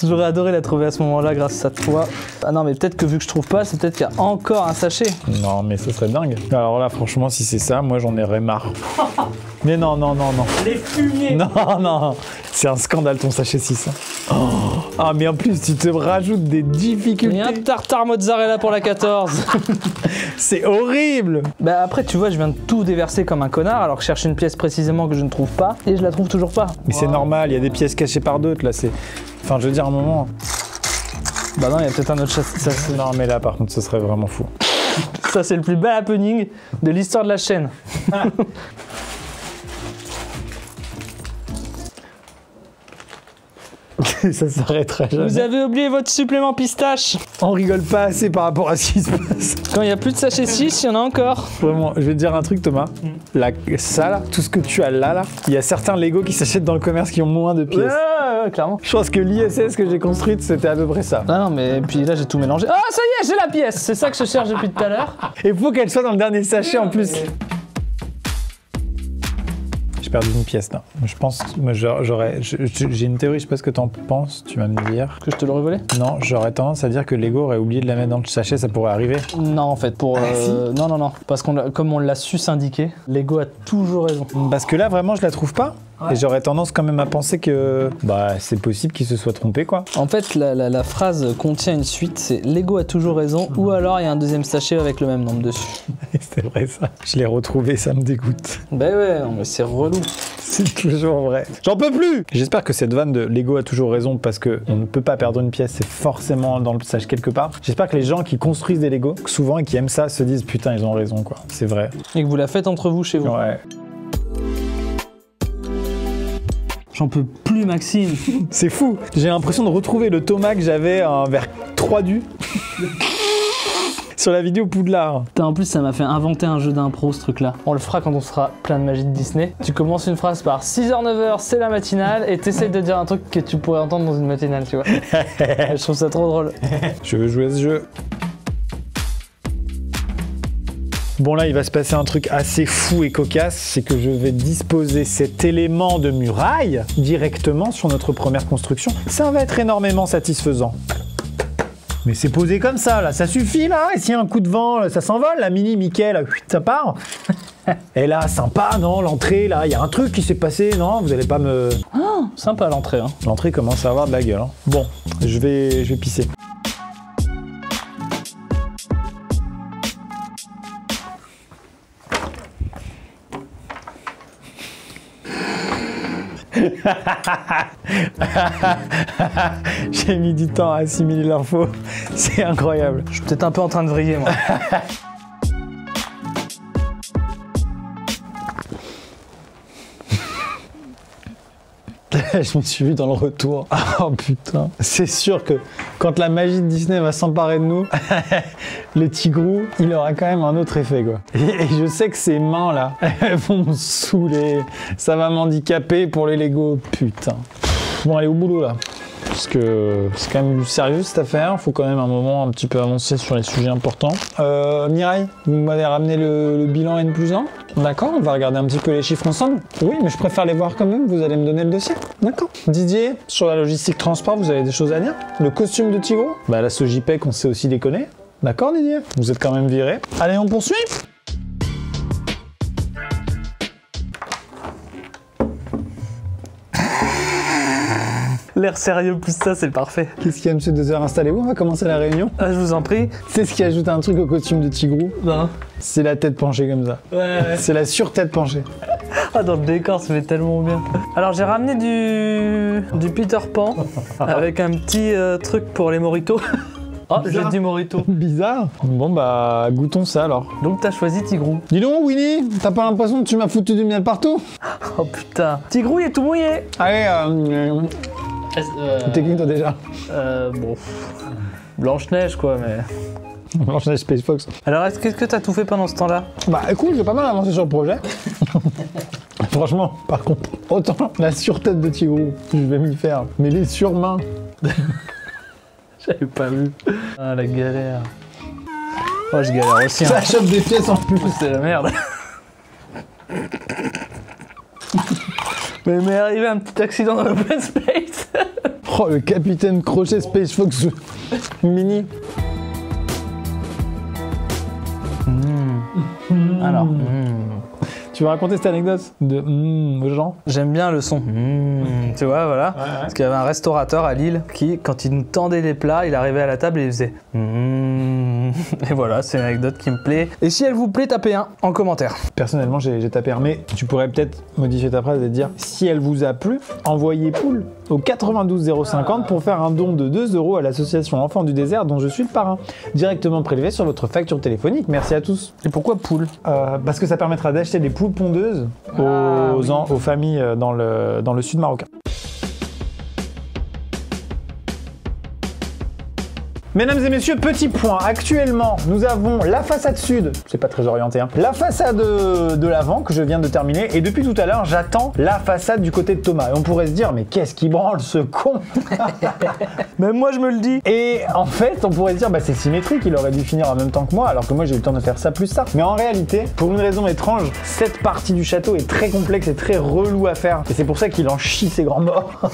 J'aurais adoré la trouver à ce moment-là grâce à toi. Ah non, mais peut-être que vu que je trouve pas, c'est peut-être qu'il y a encore un sachet. Non, mais ce serait dingue. Alors là, franchement, si c'est ça, moi j'en aurais marre. Mais non. Les fumiers. Non. C'est un scandale ton sachet 6. Oh. Ah, mais en plus, tu te rajoutes des difficultés. Et un tartare mozzarella pour la 14. C'est horrible. Bah après, tu vois, je viens de tout déverser comme un connard alors que je cherche une pièce précisément que je ne trouve pas et je la trouve toujours pas. Mais c'est normal, il y a des pièces cachées par d'autres là. Enfin, je veux dire, un moment. Bah non, il y a peut-être un autre sachet. Non, mais là, par contre, ce serait vraiment fou. Ça, c'est le plus bel happening de l'histoire de la chaîne. Ça s'arrêtera jamais. Vous avez oublié votre supplément pistache. On rigole pas assez par rapport à ce qui se passe. Quand il n'y a plus de sachet 6, il y en a encore. Vraiment, je vais te dire un truc, Thomas. Ça, là, tout ce que tu as là, il y a certains Lego qui s'achètent dans le commerce qui ont moins de pièces. Ouais, clairement. Je pense que l'ISS que j'ai construite, c'était à peu près ça. Ah non, mais puis là, j'ai tout mélangé. Ah, ça y est, j'ai la pièce. C'est ça que je cherche depuis tout à l'heure. Et il faut qu'elle soit dans le dernier sachet en plus. J'ai perdu une pièce là. Je pense, moi j'ai une théorie, je sais pas ce que t'en penses, tu vas me dire. Que je te l'aurais volé? Non, j'aurais tendance à dire que Lego aurait oublié de la mettre dans le sachet, ça pourrait arriver. Non, en fait, pour. Si. Non. Parce comme on l'a su s'indiquer, Lego a toujours raison. Parce que là, vraiment, je la trouve pas. Ouais. Et j'aurais tendance quand même à penser que c'est possible qu'il se soit trompé, quoi. En fait, la phrase contient une suite, c'est Lego a toujours raison, ou alors il y a un deuxième sachet avec le même nombre dessus. C'est vrai ça. Je l'ai retrouvé, ça me dégoûte. Bah ouais, non, mais c'est relou. C'est toujours vrai. J'en peux plus. J'espère que cette vanne de Lego a toujours raison parce que on ne peut pas perdre une pièce, c'est forcément dans le sachet quelque part. J'espère que les gens qui construisent des Lego, souvent et qui aiment ça, se disent putain, ils ont raison, quoi. C'est vrai. Et que vous la faites entre vous chez vous. Ouais. J'en peux plus, Maxime. C'est fou. J'ai l'impression de retrouver le Thomas que j'avais vers 3 du. Sur la vidéo Poudlard. Putain, en plus, ça m'a fait inventer un jeu d'impro, ce truc-là. On le fera quand on sera plein de magie de Disney. Tu commences une phrase par 6h-9h, c'est la matinale, et t'essayes de dire un truc que tu pourrais entendre dans une matinale, tu vois. Je trouve ça trop drôle. Je veux jouer à ce jeu. Bon là, il va se passer un truc assez fou et cocasse, c'est que je vais disposer cet élément de muraille directement sur notre première construction. Ça va être énormément satisfaisant. Mais c'est posé comme ça, là, ça suffit, là. Et s'il y a un coup de vent, là, ça s'envole, la mini Mickey, là, ça part. Et là, sympa, non, l'entrée, là, il y a un truc qui s'est passé, non, vous allez pas me... Oh, sympa l'entrée, hein. L'entrée commence à avoir de la gueule, hein. Bon, je vais pisser. J'ai mis du temps à assimiler l'info, c'est incroyable. Je suis peut-être un peu en train de vriller, moi. Je me suis vu dans le retour. Oh putain. C'est sûr que quand la magie de Disney va s'emparer de nous, le tigrou, il aura quand même un autre effet, quoi. Et je sais que ces mains là, elles vont me saouler. Ça va m'handicaper pour les Lego. Putain. Bon, allez au boulot là. Parce que c'est quand même du sérieux cette affaire. Faut quand même un moment un petit peu avancer sur les sujets importants. Mireille, vous m'avez ramené le bilan N+1. D'accord, on va regarder un petit peu les chiffres ensemble. Oui, mais je préfère les voir quand même. Vous allez me donner le dossier. D'accord. Didier, sur la logistique transport, vous avez des choses à dire? Le costume de Tigrou? Bah la Sogipec, on sait aussi déconner. D'accord, Didier? Vous êtes quand même viré. Allez, on poursuit. L'air sérieux plus ça, c'est parfait. Qu'est-ce qu'il y a, monsieur 2h? Installez-vous, on va commencer la réunion. Ah, je vous en prie. C'est ce qui ajoute un truc au costume de Tigrou. Non. C'est la tête penchée comme ça. Ouais. C'est la sur-tête penchée. Ah, dans le décor, ça fait tellement bien. Alors, j'ai ramené du Peter Pan avec un petit truc pour les moritos. Oh, j'ai dit morito. Bizarre. Bon bah, goûtons ça alors. Donc, t'as choisi Tigrou. Dis donc, Winnie, t'as pas l'impression que tu m'as foutu du miel partout? Oh putain. Tigrou, il est tout mouillé. Allez, t'es qui toi déjà? Bon. Blanche-Neige, quoi, mais. Blanche-Neige Space Fox. Alors, qu'est-ce que t'as tout fait pendant ce temps-là? Bah écoute, j'ai pas mal avancé sur le projet. Franchement, par contre, autant la surtête de Tigrou, je vais m'y faire. Mais les surmains. J'avais pas vu. Ah, la galère. Oh, je galère aussi. Ça chope des pièces en plus. C'est la merde. Mais m'est arrivé un petit accident dans l'open space. Oh, le capitaine Crochet Space Fox Mini. Alors, Tu veux raconter cette anecdote de aux gens? j'aime bien le son. Tu vois, voilà. Ouais. Parce qu'il y avait un restaurateur à Lille qui, quand il nous tendait les plats, il arrivait à la table et il faisait. Et voilà, c'est une anecdote qui me plaît. Et si elle vous plaît, tapez un en commentaire. Personnellement, j'ai tapé un, mais tu pourrais peut-être modifier ta phrase et dire si elle vous a plu, envoyez poule au 92 050 pour faire un don de 2 € à l'association Enfants du désert dont je suis le parrain. Directement prélevé sur votre facture téléphonique. Merci à tous. Et pourquoi poule? Parce que ça permettra d'acheter des poules pondeuses aux familles dans le sud marocain. Mesdames et messieurs, petit point. Actuellement, nous avons la façade sud, c'est pas très orienté, hein, la façade de l'avant que je viens de terminer, et depuis tout à l'heure, j'attends la façade du côté de Thomas. Et on pourrait se dire, mais qu'est-ce qui branle ce con? Même moi, je me le dis. Et en fait, on pourrait se dire, bah c'est symétrique, il aurait dû finir en même temps que moi, alors que moi j'ai eu le temps de faire ça plus ça. Mais en réalité, pour une raison étrange, cette partie du château est très complexe et très relou à faire. Et c'est pour ça qu'il en chie ses grands morts.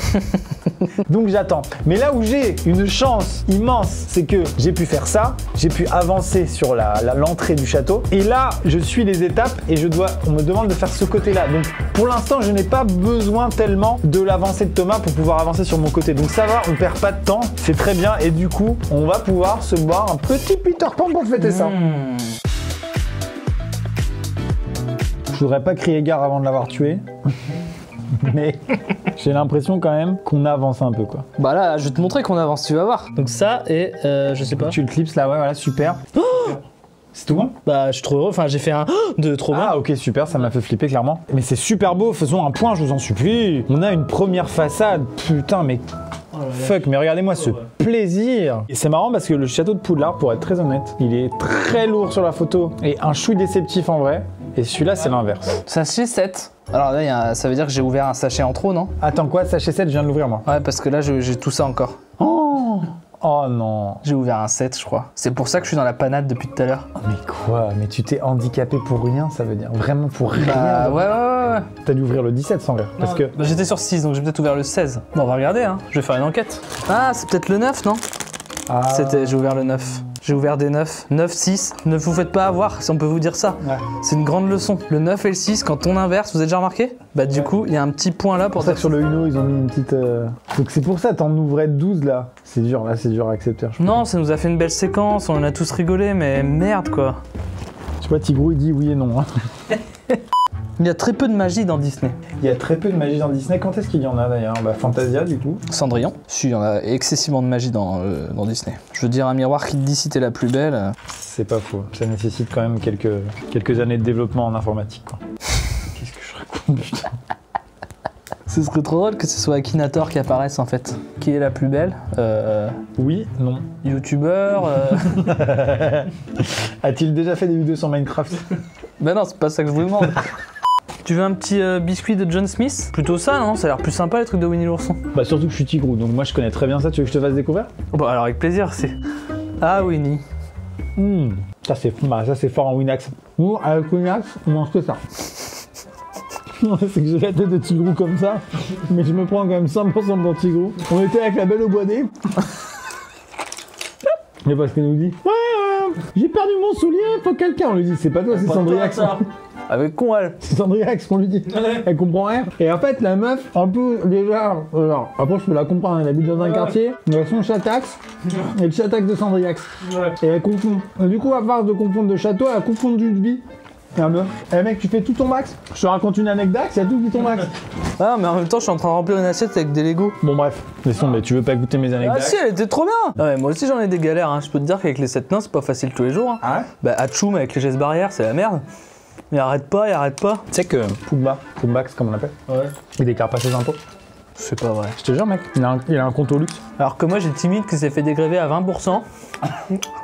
Donc j'attends. Mais là où j'ai une chance immense, c'est que j'ai pu faire ça, j'ai pu avancer sur l'entrée du château, et là je suis les étapes et on me demande de faire ce côté-là. Donc pour l'instant je n'ai pas besoin tellement de l'avancée de Thomas pour pouvoir avancer sur mon côté. Donc ça va, on perd pas de temps, c'est très bien, et du coup on va pouvoir se boire un petit Peter Pan pour fêter ça. Je voudrais pas crier gare avant de l'avoir tué. Mais j'ai l'impression quand même qu'on avance un peu, quoi. Bah là, je vais te montrer qu'on avance, tu vas voir. Donc ça, et je sais pas. Tu le clips là, ouais, voilà, super. C'est tout bon? Bah, je suis trop heureux. Enfin, j'ai fait un de trop bien. Ah, ok, super, ça m'a fait flipper clairement. Mais c'est super beau, faisons un point, je vous en supplie. On a une première façade, putain, mais. Fuck, mais regardez-moi ce plaisir. Et c'est marrant parce que le château de Poudlard, pour être très honnête, il est très lourd sur la photo et un chouï déceptif en vrai. Et celui-là, c'est l'inverse. Sachet 7. Alors là, ça veut dire que j'ai ouvert un sachet en trop, non? Attends, quoi? Sachet 7, je viens de l'ouvrir moi. Ouais, parce que là, j'ai tout ça encore. Oh non. J'ai ouvert un 7, je crois. C'est pour ça que je suis dans la panade depuis tout à l'heure. Mais quoi? Mais tu t'es handicapé pour rien, ça veut dire? Vraiment pour rien? Bah ouais. T'as dû ouvrir le 17 sans rire. Parce que. Bah, j'étais sur 6, donc j'ai peut-être ouvert le 16. Bon, on va regarder, hein. Je vais faire une enquête. Ah, c'est peut-être le 9, non? Ah. J'ai ouvert le 9. J'ai ouvert des 9. 9, 6. Ne vous faites pas avoir, si on peut vous dire ça. Ouais. C'est une grande leçon. Le 9 et le 6, quand on inverse, vous avez déjà remarqué? Bah du coup, il y a un petit point là pour C'est pour ça que sur le Uno, ils ont mis une petite... Donc c'est pour ça, t'en ouvrais 12 là. C'est dur, là, c'est dur à accepter. Je Non, ça nous a fait une belle séquence, on en a tous rigolé, mais merde quoi. Tu vois, Tigrou, il dit oui et non. Hein. Il y a très peu de magie dans Disney. Il y a très peu de magie dans Disney. Quand est-ce qu'il y en a d'ailleurs? Bah Fantasia du coup. Cendrillon. Si, il y en a excessivement de magie dans Disney. Je veux dire, un miroir qui te dit si t'es la plus belle. C'est pas faux. Ça nécessite quand même quelques années de développement en informatique, quoi. Qu'est-ce que je raconte, putain? Ce serait trop drôle que ce soit Akinator qui apparaisse en fait. Qui est la plus belle? Oui, non. Youtubeur. A-t-il déjà fait des vidéos sur Minecraft? Bah non, c'est pas ça que je vous demande. Tu veux un petit biscuit de John Smith? Plutôt ça, non? Ça a l'air plus sympa les trucs de Winnie l'ourson. Bah surtout que je suis Tigrou, donc moi je connais très bien ça. Tu veux que je te fasse découvrir? Bah alors avec plaisir, c'est... Ah Winnie. Ça c'est fort en Winamax. Nous, avec Winamax, on mange que ça. C'est que j'ai la tête de Tigrou comme ça, mais je me prends quand même 100% pour Tigrou. On était avec la Belle au Bois des. Mais parce qu'elle nous dit j'ai perdu mon soulier, faut quelqu'un. On lui dit c'est pas toi, c'est Cendriax. Avec con elle. C'est Cendriax qu'on lui dit. Elle comprend rien. Et en fait la meuf, un peu déjà, alors après je peux la comprendre, elle habite dans un quartier, il y a son chatax et le chatax de Cendriax. Et elle confond. Et du coup à force de confondre de château, elle a confondu de vie. Ah meuf, eh mec, tu fais tout ton max. Je te raconte une anecdote, c'est tout qui ton max. Ah mais en même temps je suis en train de remplir une assiette avec des Legos. Bon bref, laissons, mais tu veux pas goûter mes anecdotes? Ah si, elle était trop bien. Ah ouais, moi aussi j'en ai des galères, hein. Je peux te dire qu'avec les 7 nains c'est pas facile tous les jours. Hein. Ah ouais? Bah Hachoum avec les gestes barrières c'est la merde. Mais arrête pas, il arrête pas. Tu sais que Pumba, c'est comme on l'appelle, Ouais. il déclare pas ses impôts. C'est pas vrai. Je te jure, mec, il a un compte au luxe. Alors que moi, j'ai Timide qui s'est fait dégréver à 20%.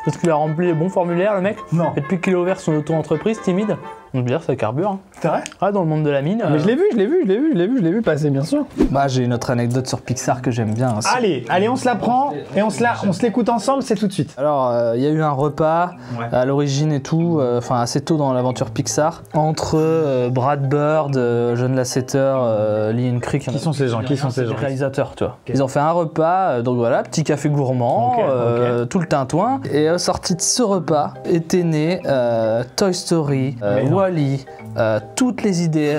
Parce qu'il a rempli les bons formulaires, le mec. Non. Et depuis qu'il a ouvert son auto-entreprise, Timide, on peut dire ça carbure. Hein. C'est vrai? Ah, dans le monde de la mine. Mais je l'ai vu passer, bien sûr. Bah, j'ai une autre anecdote sur Pixar que j'aime bien aussi. Allez, on se la prend et on se l'écoute ensemble, c'est tout de suite. Alors, il y a eu un repas à l'origine et tout, enfin assez tôt dans l'aventure Pixar, entre Brad Bird, John Lasseter, Lee Creek. Qui sont ces gens? Les réalisateurs, tu vois. Ils ont fait un repas, donc voilà, petit café gourmand, tout le tintouin. Et sorti de ce repas était né Toy Story, Wall-E, toutes les idées,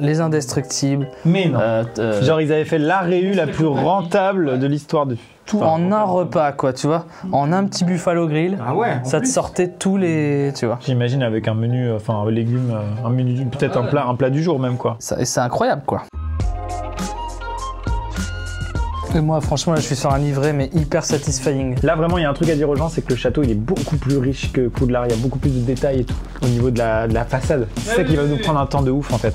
les indestructibles. Mais non. Genre ils avaient fait la réu la plus rentable de l'histoire du... Tout en un repas, quoi, tu vois. En un petit buffalo grill. Ah ouais. Ça te sortait tous les, tu vois. J'imagine avec un menu, enfin légumes, un menu, peut-être un plat du jour même, quoi. Et c'est incroyable, quoi. Et moi, franchement, là, je suis sur un livret, mais hyper satisfying. Là, vraiment, il y a un truc à dire aux gens, c'est que le château, il est beaucoup plus riche que Poudlard. Il y a beaucoup plus de détails et tout, au niveau de la façade. C'est ça qui va nous prendre un temps de ouf, en fait.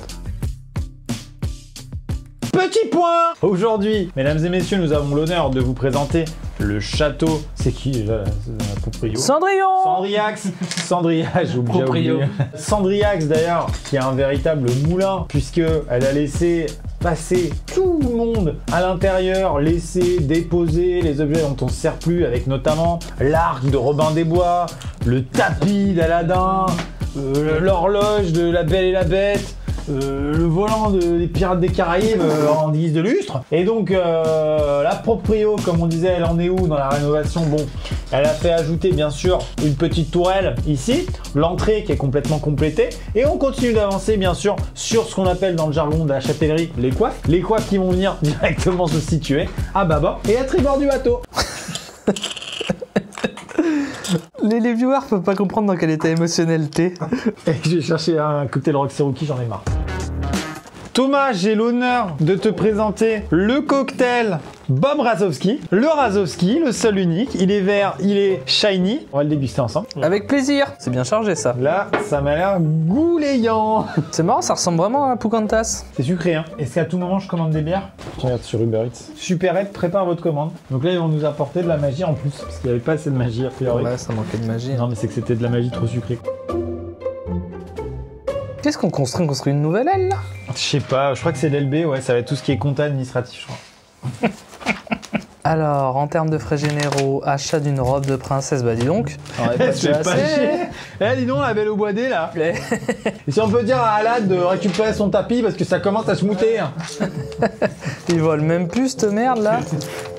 Petit point! Aujourd'hui, mesdames et messieurs, nous avons l'honneur de vous présenter le château. C'est qui, là, la proprio? Cendrillon! Cendriax! Cendriax, j'ai oublié. Cendriax, d'ailleurs, qui est un véritable moulin, puisqu'elle a laissé passer tout le monde à l'intérieur, laisser déposer les objets dont on ne se sert plus, avec notamment l'arc de Robin des Bois, le tapis d'Aladin, l'horloge de La Belle et la Bête, le volant des Pirates des Caraïbes en guise de lustre. Et donc la proprio, comme on disait, elle en est où dans la rénovation? Bon, elle a fait ajouter bien sûr une petite tourelle ici, l'entrée qui est complètement complétée, et on continue d'avancer bien sûr sur ce qu'on appelle dans le jargon de la châtellerie les coiffes qui vont venir directement se situer à bâbord et à tribord du bateau. Les viewers peuvent pas comprendre dans quel état émotionnel t'es. Et je vais chercher un cocktail Roxy Rookie, j'en ai marre. Thomas, j'ai l'honneur de te présenter le cocktail Bob Razowski. Le Razowski, le seul unique. Il est vert, il est shiny. On va le déguster ensemble. Avec plaisir. C'est bien chargé, ça. Là, ça m'a l'air goulayant. C'est marrant, ça ressemble vraiment à Pocahontas. C'est sucré, hein. Est-ce qu'à tout moment, je commande des bières? Je regarde sur Uber Eats. Superette prépare votre commande. Donc là, ils vont nous apporter de la magie en plus, parce qu'il n'y avait pas assez de magie a priori. Ouais, ça manquait de magie. Non, mais c'est que c'était de la magie trop sucrée. Qu'est-ce qu'on construit? On construit une nouvelle aile, là? Je sais pas, je crois que c'est l'LB, ouais, ça va être tout ce qui est compta administratif, je crois. Alors, en termes de frais généraux, achat d'une robe de princesse, bah dis donc. C'est pas chier. Eh, dis donc, la Belle au bois D, là. Et si on peut dire à Alad de récupérer son tapis parce que ça commence à se mouter. Ils volent même plus, cette merde, là.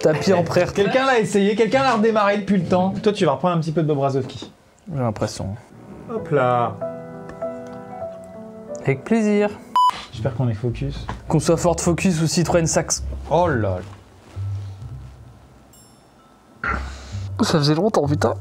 Tapis en prêt. Quelqu'un l'a essayé, quelqu'un l'a redémarré depuis le temps. Toi, tu vas reprendre un petit peu de Bob Razowski. J'ai l'impression. Hop là. Avec plaisir. J'espère qu'on est focus. Qu'on soit Ford Focus ou Citroën Sax. Oh là. Ça faisait longtemps, putain.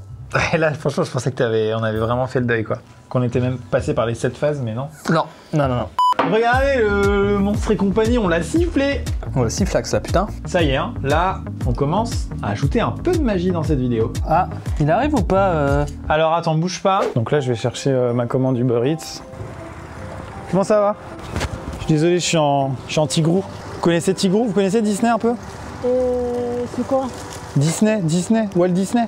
Et là, franchement, je pensais que on avait vraiment fait le deuil, quoi. Qu'on était même passé par les 7 phases, mais non. Non, non, non, non. Regardez, le monstre et compagnie, on l'a sifflé. On l'a sifflax, là, putain. Ça y est, hein. Là, on commence à ajouter un peu de magie dans cette vidéo. Ah, il arrive ou pas Alors, attends, bouge pas. Donc là, je vais chercher ma commande Uber Eats. Comment ça va? Je suis désolé, je suis en Tigrou. Vous connaissez Tigrou? Vous connaissez Disney un peu? C'est quoi? Disney, Walt Disney.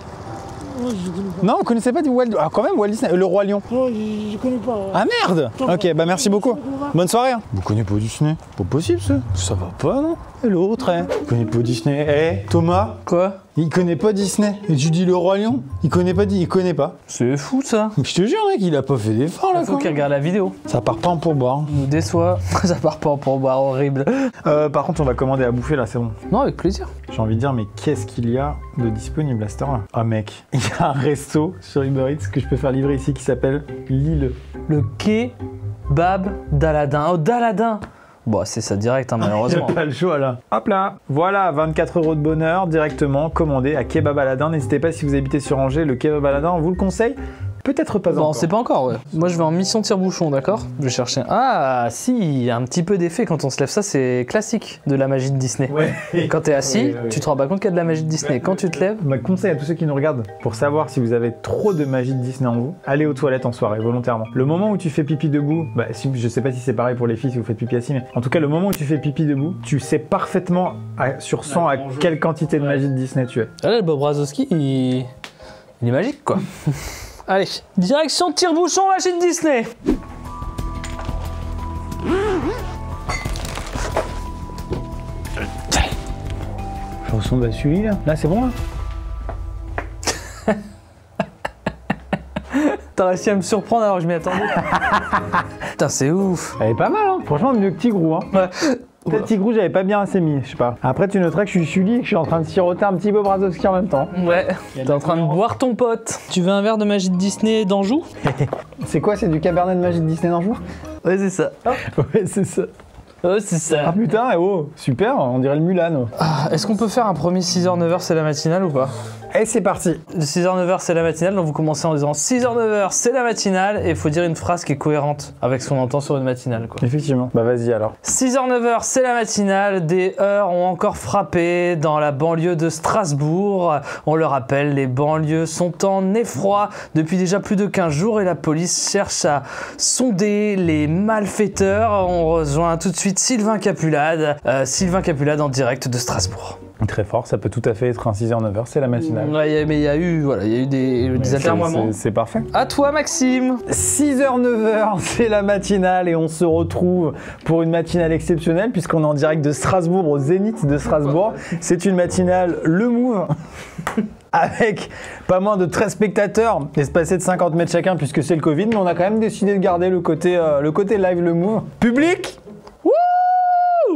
Oh, je connais pas. Non, vous connaissez pas du Walt... Ah, quand même, Walt Disney, le Roi Lion. Oh, je connais pas. Ah merde! Ok, bah merci beaucoup. Comment va? Bonne soirée. Hein. Vous connaissez pas Disney? Pas possible, ça. Ça va pas, non? Et l'autre, hein? Vous connaissez pas Disney? Eh, Thomas? Quoi? Il connaît pas Disney. Et tu dis le Roi Lion? Il connaît pas. C'est fou, ça. Je te jure, mec, il a pas fait d'effort, là, Faut quoi. qu'il regarde la vidéo. Ça part pas en pourboire. Nous déçoit. Ça part pas en pourboire, horrible. Par contre, on va commander à bouffer, là, c'est bon. Non, avec plaisir. J'ai envie de dire, mais qu'est-ce qu'il y a de disponible à cette heure-là? Ah, mec, il y a un resto sur Uber Eats que je peux faire livrer ici qui s'appelle Lille. Le kebab d'Aladin. Oh, d'Aladin. Bon, c'est ça direct, hein, Il malheureusement. n'y a pas le choix là. Hop là. Voilà, 24 € de bonheur directement commandé à Kebab Aladin. N'hésitez pas si vous habitez sur Angers, le Kebab Aladin, on vous le conseille. Peut-être pas Non, encore. c'est pas encore, ouais. Moi, je vais en mission tire-bouchon, d'accord? Je vais chercher. Ah, si, il y a un petit peu d'effet quand on se lève. Ça, c'est classique de la magie de Disney. Ouais. Quand t'es assis, Oui. tu te rends pas compte qu'il y a de la magie de Disney. Quand tu te lèves, Ma conseil à tous ceux qui nous regardent, pour savoir si vous avez trop de magie de Disney en vous, allez aux toilettes en soirée, volontairement. Le moment où tu fais pipi debout, bah, je sais pas si c'est pareil pour les filles si vous faites pipi assis, mais en tout cas, le moment où tu fais pipi debout, tu sais parfaitement sur 100 à quelle quantité de magie de Disney tu es. ah là, le Bob Razowski, il est magique, quoi. Allez, direction tire-bouchon, magie de Disney. Je ressemble à celui là. Là, c'est bon là. T'as réussi à me surprendre alors que je m'y attendais. Putain, c'est ouf. Elle est pas mal, hein. Franchement, mieux que Tigrou, hein. Ouais. Peut-être Tigrou, j'avais pas bien assez mis, je sais pas. Après, tu noteras que je suis Sully et que je suis en train de siroter un petit Bob Razowski en même temps. Ouais, t'es en train de boire ton pote. Tu veux un verre de magie de Disney d'Anjou? C'est quoi, c'est du cabernet de magie de Disney d'Anjou? Ouais, c'est ça. Ouais, c'est ça. Ouais, c'est Ah ça. putain, eh oh, super, on dirait le Mulan. Ah, est-ce qu'on peut faire un premier 6h, 9h, c'est la matinale ou pas? Et c'est parti. De 6h, 9h, c'est la matinale, donc vous commencez en disant 6h, 9h, c'est la matinale, et il faut dire une phrase qui est cohérente avec ce qu'on entend sur une matinale, quoi. Effectivement. Bah vas-y alors. 6h, 9h, c'est la matinale, des heurts ont encore frappé dans la banlieue de Strasbourg. On le rappelle, les banlieues sont en effroi depuis déjà plus de 15 jours et la police cherche à sonder les malfaiteurs. On rejoint tout de suite Sylvain Capulade. Sylvain Capulade en direct de Strasbourg. Très fort, ça peut tout à fait être un 6h, 9h, c'est la matinale. Ouais, mais il y a eu des altermoiements. C'est parfait. À toi, Maxime. 6h, 9h, c'est la matinale et on se retrouve pour une matinale exceptionnelle puisqu'on est en direct de Strasbourg, au Zénith de Strasbourg. C'est une matinale Le Move avec pas moins de 13 spectateurs, espacés de 50 mètres chacun puisque c'est le Covid, mais on a quand même décidé de garder le côté live Le Move. Public.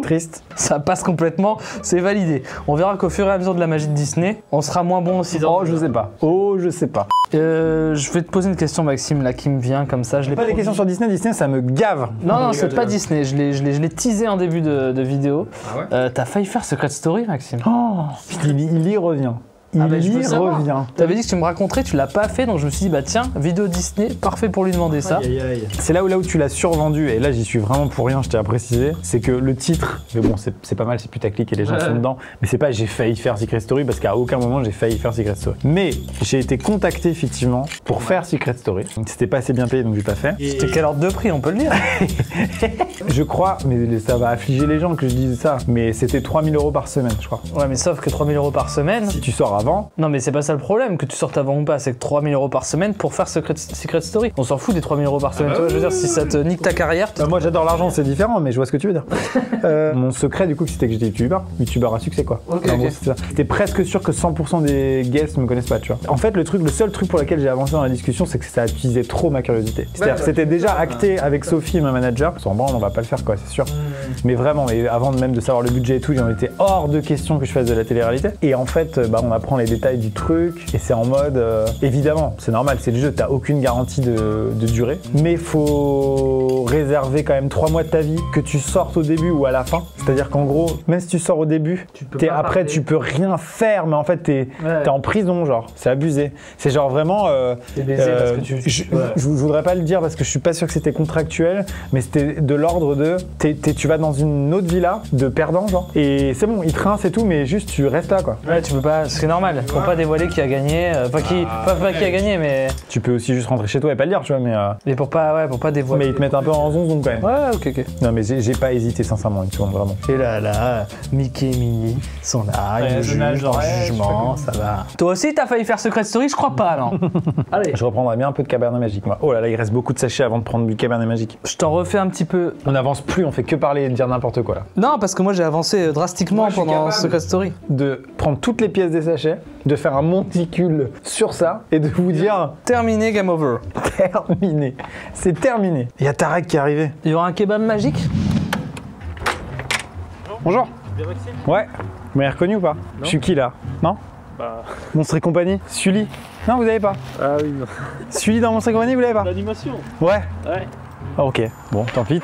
Triste. Ça passe complètement, c'est validé. On verra qu'au fur et à mesure de la magie de Disney, on sera moins bon aussi. Oh, je sais pas. Oh, je sais pas. Je vais te poser une question, Maxime, là, qui me vient comme ça. Je l'ai Pas des questions sur Disney. Disney, ça me gave. Non, c'est pas Disney. Je l'ai teasé en début de vidéo. Ah ouais T'as failli faire Secret Story, Maxime. Oh, il y revient. Il je veux y savoir. revient. T'avais dit que tu me raconterais, tu l'as pas fait, donc je me suis dit, bah tiens, vidéo Disney, parfait pour lui demander ça. C'est là où tu l'as survendu, et là j'y suis vraiment pour rien, je tiens à préciser, c'est que le titre, mais bon c'est pas mal, c'est putaclic et les gens sont dedans, mais c'est pas j'ai failli faire Secret Story parce qu'à aucun moment j'ai failli faire Secret Story. Mais j'ai été contacté effectivement pour faire Secret Story. C'était pas assez bien payé donc j'ai pas fait. C'était quel ordre de prix, on peut le dire. Je crois, mais ça va affliger les gens que je dise ça, mais c'était 3000 € par semaine je crois. Ouais, mais sauf que 3000 € par semaine. Si tu sors avant, Non, mais c'est pas ça le problème, que tu sortes avant ou pas, c'est que 3000 € par semaine pour faire Secret Story. On s'en fout des 3000 € par semaine, tu vois, je veux dire, si ça te nique ta carrière. bah, moi j'adore l'argent, c'est différent, mais je vois ce que tu veux dire. Mon secret du coup c'était que j'étais youtubeur à succès quoi. Ok, En gros, ok. c'est ça. J'étais presque sûr que 100% des guests me connaissent pas, tu vois. En fait le seul truc pour lequel j'ai avancé dans la discussion, c'est que ça attisait trop ma curiosité. C'est-à-dire que c'était déjà acté avec Sophie et ma manager, on va pas le faire quoi, c'est sûr. Mais vraiment, mais avant même de savoir le budget et tout, j'en étais hors de question que je fasse de la télé-réalité. Et en fait, on apprend les détails du truc et c'est en mode, évidemment, c'est normal, c'est le jeu, t'as aucune garantie de durée, mais faut réserver quand même 3 mois de ta vie, que tu sortes au début ou à la fin. C'est-à-dire qu'en gros, même si tu sors au début, après tu peux rien faire, mais en fait t'es en prison, genre, c'est abusé. C'est genre vraiment. T'es baisé parce que je voudrais pas le dire parce que je suis pas sûr que c'était contractuel, mais c'était de l'ordre de tu vas dans une autre villa de perdants, genre, et c'est bon, ils te rincent et tout, mais juste tu restes là quoi. Ouais, tu peux pas, c'est normal, faut pas dévoiler qui a gagné, pas qui a gagné, mais. Tu peux aussi juste rentrer chez toi et pas le dire, tu vois, Mais pour pas dévoiler. mais ils te mettent un peu en zonzon quand même. Ouais, ok. Non mais j'ai pas hésité sincèrement une seconde vraiment. Et là, Mickey et Minnie sont là, ils nous jugent dans le jugement, ça va. Toi aussi, t'as failli faire Secret Story, je crois pas, non. Allez, Je reprendrai bien un peu de cabernet magique moi. Oh là là, il reste beaucoup de sachets avant de prendre du cabernet magique. je t'en refais un petit peu. On n'avance plus, on fait que parler et dire n'importe quoi là. Non, parce que moi j'ai avancé drastiquement pendant Secret Story. De prendre toutes les pièces des sachets, de faire un monticule sur ça et de vous dire Terminé, game over. terminé. C'est terminé. Il y a Tarek qui est arrivé. Il y aura un kebab magique. Bonjour. Ouais. Vous m'avez reconnu ou pas? Je suis qui là? Non? Monstre et compagnie? Sully? Non, vous avez pas? Ah oui, non. Sully dans Monstre et compagnie, vous l'avez pas? L'animation. Ouais. Ouais. Ah, ok, bon, tant pis.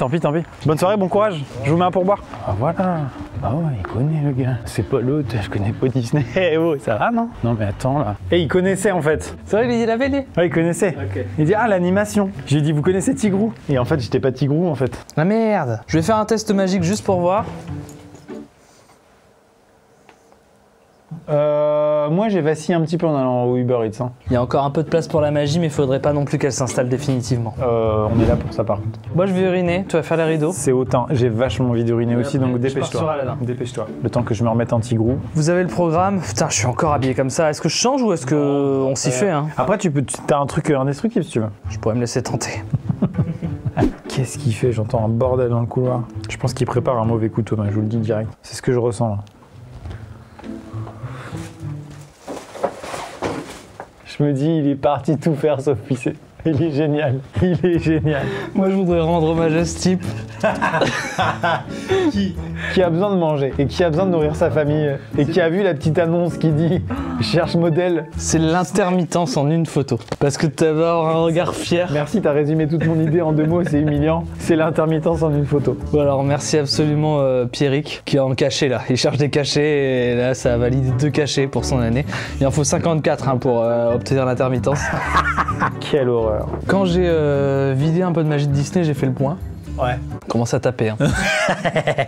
Bonne soirée, bon courage. Je vous mets un pourboire. Ah voilà. Ah ouais, il connaît le gars. C'est pas l'autre, je connais pas Disney. Eh oh, ça va non? Non mais attends là. Et il connaissait en fait. C'est vrai, il avait dit. Ouais, il connaissait. Ok. Il dit ah l'animation. J'ai dit vous connaissez Tigrou? Et en fait j'étais pas Tigrou en fait. Ah merde. Je vais faire un test magique juste pour voir. Moi j'ai vacillé un petit peu en allant au Uber Eats. Hein. Il y a encore un peu de place pour la magie, mais il faudrait pas non plus qu'elle s'installe définitivement. On est là pour ça par contre. Moi je vais uriner, tu vas faire les rideaux. C'est autant. J'ai vachement envie d'uriner aussi, donc je pars sur dépêche-toi. Aladdin. Dépêche-toi. Le temps que je me remette en Tigrou. Vous avez le programme. Putain, je suis encore habillé comme ça. Est-ce que je change ou est-ce que on s'y fait hein? Après t'as un truc indestructible si tu veux. Je pourrais me laisser tenter. Qu'est-ce qu'il fait? J'entends un bordel dans le couloir. Je pense qu'il prépare un mauvais coup Thomas, je vous le dis direct. C'est ce que je ressens là. Je me dis, il est parti tout faire sauf pisser. Il est génial. Il est génial. Moi, je voudrais rendre hommage à ce type. Qui a besoin de manger et qui a besoin de nourrir sa famille et qui a vu la petite annonce qui dit « Cherche modèle ». C'est l'intermittence en une photo. Parce que tu vas avoir un regard fier. Merci, t'as résumé toute mon idée en 2 mots, c'est humiliant. C'est l'intermittence en une photo. Bon, alors merci absolument Pierrick qui est en cachet là. Il cherche des cachets et là ça a validé 2 cachets pour son année. Il en faut 54 hein, pour obtenir l'intermittence. Quelle horreur. Quand j'ai vidé un peu de magie de Disney, j'ai fait le point. Ouais. Commence à taper. Hein.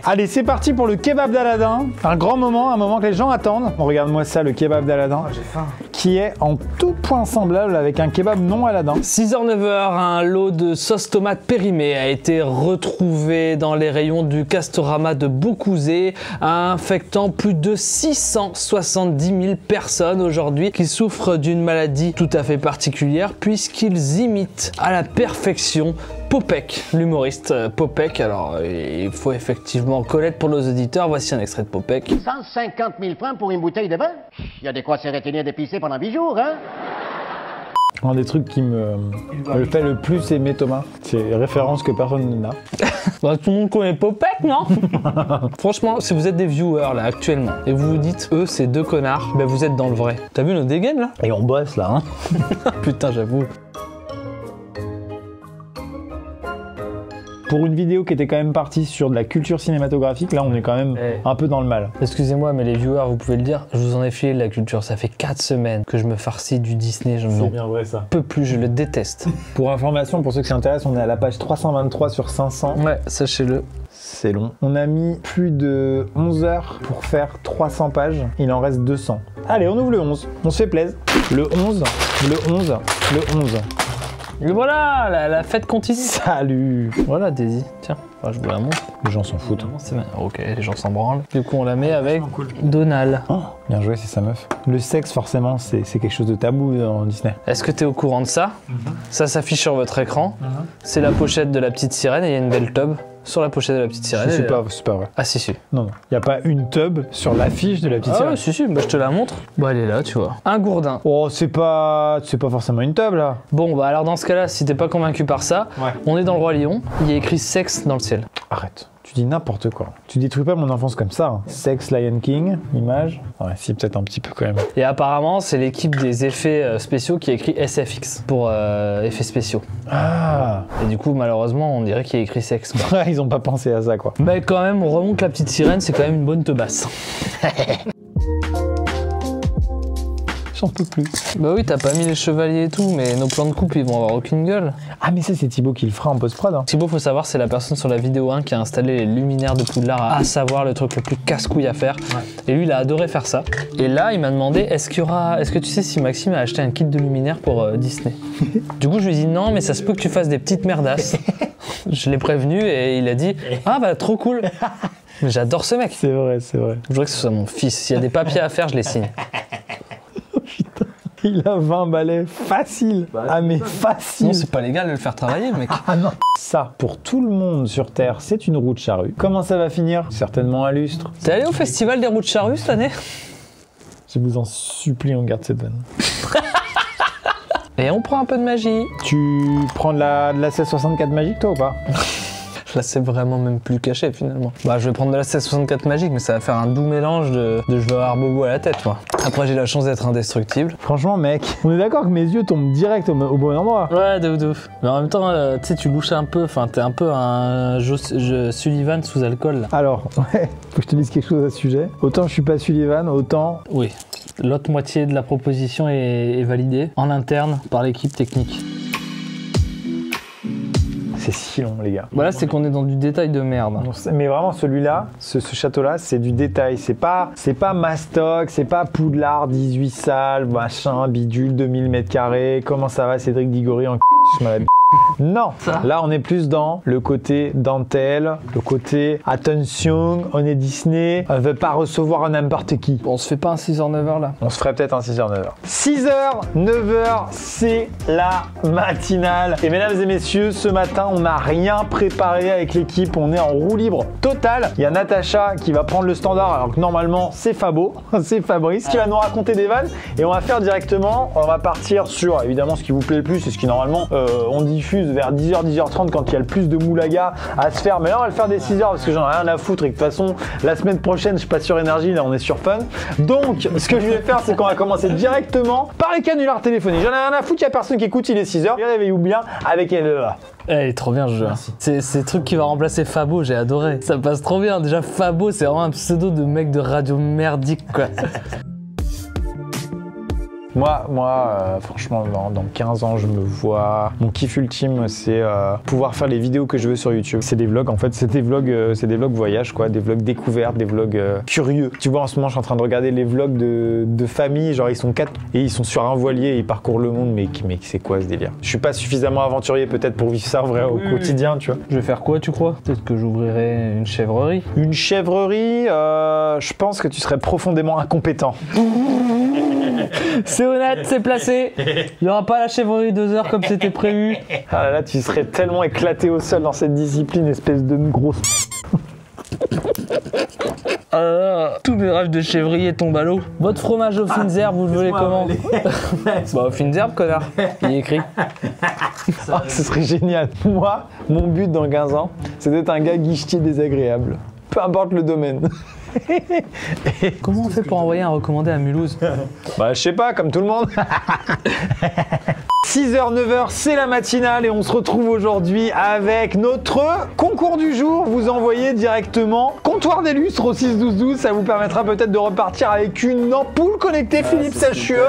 Allez, c'est parti pour le kebab d'Aladin. Un grand moment, un moment que les gens attendent. Bon, regarde-moi ça, le kebab d'Aladin. J'ai faim. Qui est en tout point semblable avec un kebab non Aladin. 6h-9h, un lot de sauce tomate périmée a été retrouvé dans les rayons du Castorama de Beaucouzé, infectant plus de 670 000 personnes aujourd'hui qui souffrent d'une maladie tout à fait particulière puisqu'ils imitent à la perfection Popek, l'humoriste Popek. Alors, il faut effectivement connaître pour nos auditeurs. Voici un extrait de Popek. 150 000 francs pour une bouteille de vin? Il y a de quoi se retenir d'épicer pendant 8 jours, hein? Un des trucs qui me fait le plus aimer Thomas, c'est référence que personne n'a. Bah, tout le monde connaît Popek, non? Franchement, si vous êtes des viewers là actuellement et vous vous dites, eux c'est 2 connards, ben vous êtes dans le vrai. T'as vu nos dégaines là? Et on bosse là, hein. Putain, j'avoue. Pour une vidéo qui était quand même partie sur de la culture cinématographique, là on est quand même un peu dans le mal. Excusez-moi, mais les viewers, vous pouvez le dire, je vous en ai filé de la culture. Ça fait 4 semaines que je me farcis du Disney. Je n'en bien vrai ça. peux plus, je le déteste. Pour information, pour ceux qui s'intéressent, on est à la page 323 sur 500. Ouais, sachez-le. C'est long. On a mis plus de 11 heures pour faire 300 pages. Il en reste 200. Allez, on ouvre le 11. On se fait plaisir. Le 11, le 11, le 11. Et voilà, la fête continue. Salut. Voilà, Daisy. Tiens, je vous la montre. Les gens s'en foutent. Ok, les gens s'en branlent. Du coup, on la met avec Donald. Oh, bien joué, c'est sa meuf. Le sexe, forcément, c'est quelque chose de tabou dans Disney. Est-ce que tu es au courant de ça? Ça s'affiche sur votre écran. C'est la pochette de la petite sirène et il y a une belle tub sur la pochette de la petite sirène. C'est pas vrai. Ah si, si. Non, non. Il n'y a pas une tub sur l'affiche de la petite sirène. Ah si, si, bah, je te la montre. Bah elle est là, tu vois. Un gourdin. Oh, c'est pas forcément une tub, là. Bon, bah alors dans ce cas-là, si t'es pas convaincu par ça, on est dans le Roi Lion. Il y a écrit sexe dans le ciel. Arrête. Tu dis n'importe quoi. Tu détruis pas mon enfance comme ça. Hein. Sex, Lion King, image. Ouais, si, peut-être un petit peu quand même. Et apparemment, c'est l'équipe des effets spéciaux qui a écrit SFX pour effets spéciaux. Ah. Et du coup, malheureusement, on dirait qu'il y a écrit sexe. Quoi. Ils ont pas pensé à ça, quoi. Mais quand même, on remonte la petite sirène, c'est quand même une bonne tebasse. J'en peux plus. Bah oui, t'as pas mis les chevaliers et tout, mais nos plans de coupe, ils vont avoir aucune gueule. Ah, mais ça, c'est Thibaut qui le fera en post-prod. Hein. Thibaut, faut savoir, c'est la personne sur la vidéo 1 qui a installé les luminaires de Poudlard, à savoir le truc le plus casse-couille à faire. Ouais. Et lui, il a adoré faire ça. Et là, il m'a demandé, est-ce que tu sais si Maxime a acheté un kit de luminaires pour Disney? Du coup, je lui ai dit non, mais ça se peut que tu fasses des petites merdasses. Je l'ai prévenu et il a dit, ah bah trop cool. Mais j'adore ce mec. C'est vrai, c'est vrai. Je voudrais que ce soit mon fils. S'il y a des papiers à faire, je les signe. Il a 20 balais, facile. Ah mais facile. Non, c'est pas légal de le faire travailler, le mec. Ah non. Ça, pour tout le monde sur Terre, c'est une roue de charrue. Comment ça va finir? Certainement un lustre. T'es allé au festival des roues de charrue cette année? Je vous en supplie, on garde cette vanne. Et on prend un peu de magie. Tu prends de la 1664 magique, toi, ou pas? Là, c'est vraiment même plus caché finalement. Bah, je vais prendre de la 1664 magique, mais ça va faire un doux mélange de je veux avoir Bobo à la tête, moi. Après, j'ai la chance d'être indestructible. Franchement, mec, on est d'accord que mes yeux tombent direct au bon endroit. Ouais, de ouf. Mais en même temps, tu sais, tu louches un peu, enfin, t'es un peu un Sullivan sous alcool, là. Alors, ouais, faut que je te dise quelque chose à ce sujet. Autant je suis pas Sullivan, autant... Oui. L'autre moitié de la proposition est validée en interne par l'équipe technique. C'est si long, les gars. Voilà, c'est qu'on est dans du détail de merde. Mais vraiment, celui-là, ce château-là, c'est du détail. C'est pas Mastoc, c'est pas Poudlard, 18 salles, machin, bidule, 2000 m². Comment ça va, Cédric Diggory en je malade. Non, là on est plus dans le côté dentelle, le côté attention, on est Disney, on veut pas recevoir n'importe qui. On se fait pas un 6h-9h là? On se ferait peut-être un 6h-9h. 6h, 9h, c'est la matinale. Et mesdames et messieurs, ce matin, on n'a rien préparé avec l'équipe, on est en roue libre totale. Il y a Natacha qui va prendre le standard, alors que normalement c'est Fabo, c'est Fabrice qui va nous raconter des vannes. Et on va faire directement, on va partir sur évidemment ce qui vous plaît le plus et ce qui normalement on diffuse vers 10h, 10h30 quand il y a le plus de moulaga à se faire. Mais là, on va le faire des 6h parce que j'en ai rien à foutre et que de toute façon, la semaine prochaine, je suis pas sur énergie, là, on est sur fun. Donc, ce que je vais faire, c'est qu'on va commencer directement par les canulars téléphoniques. J'en ai rien à foutre, il y a personne qui écoute, il est 6h. Réveillez-vous bien avec elle. Elle est trop bien, ce jeu. C'est le truc qui va remplacer Fabo, j'ai adoré. Ça passe trop bien. Déjà, Fabo, c'est vraiment un pseudo de mec de radio merdique, quoi. Moi, franchement, dans 15 ans, je me vois... Mon kiff ultime, c'est pouvoir faire les vidéos que je veux sur YouTube. C'est des vlogs, en fait, c'est des vlogs voyage, quoi, des vlogs découvertes, des vlogs curieux. Tu vois, en ce moment, je suis en train de regarder les vlogs de famille, genre ils sont 4 et ils sont sur un voilier et ils parcourent le monde, mais c'est quoi ce délire? Je suis pas suffisamment aventurier peut-être pour vivre ça vrai au quotidien, tu vois. Je vais faire quoi, tu crois? Peut-être que j'ouvrirai une chèvrerie. Une chèvrerie, je pense que tu serais profondément incompétent. C'est honnête, c'est placé. Il n'y aura pas la chèvrerie 2 heures comme c'était prévu. Ah là, tu serais tellement éclaté au sol dans cette discipline, espèce de grosse... Tous mes rêves de chèvrier tombent à l'eau. Votre fromage aux fines herbes, vous le voulez comment? Bah aux fines herbes, connard. Il est écrit. Oh, ce serait génial. Moi, mon but dans 15 ans, c'est d'être un gars guichetier désagréable. Peu importe le domaine. Comment on fait pour envoyer un recommandé à Mulhouse? Bah je sais pas, comme tout le monde. 6h, 9h, c'est la matinale et on se retrouve aujourd'hui avec notre concours du jour. Vous envoyez directement comptoir des lustres au 6-12-12. Ça vous permettra peut-être de repartir avec une ampoule connectée Philips HUE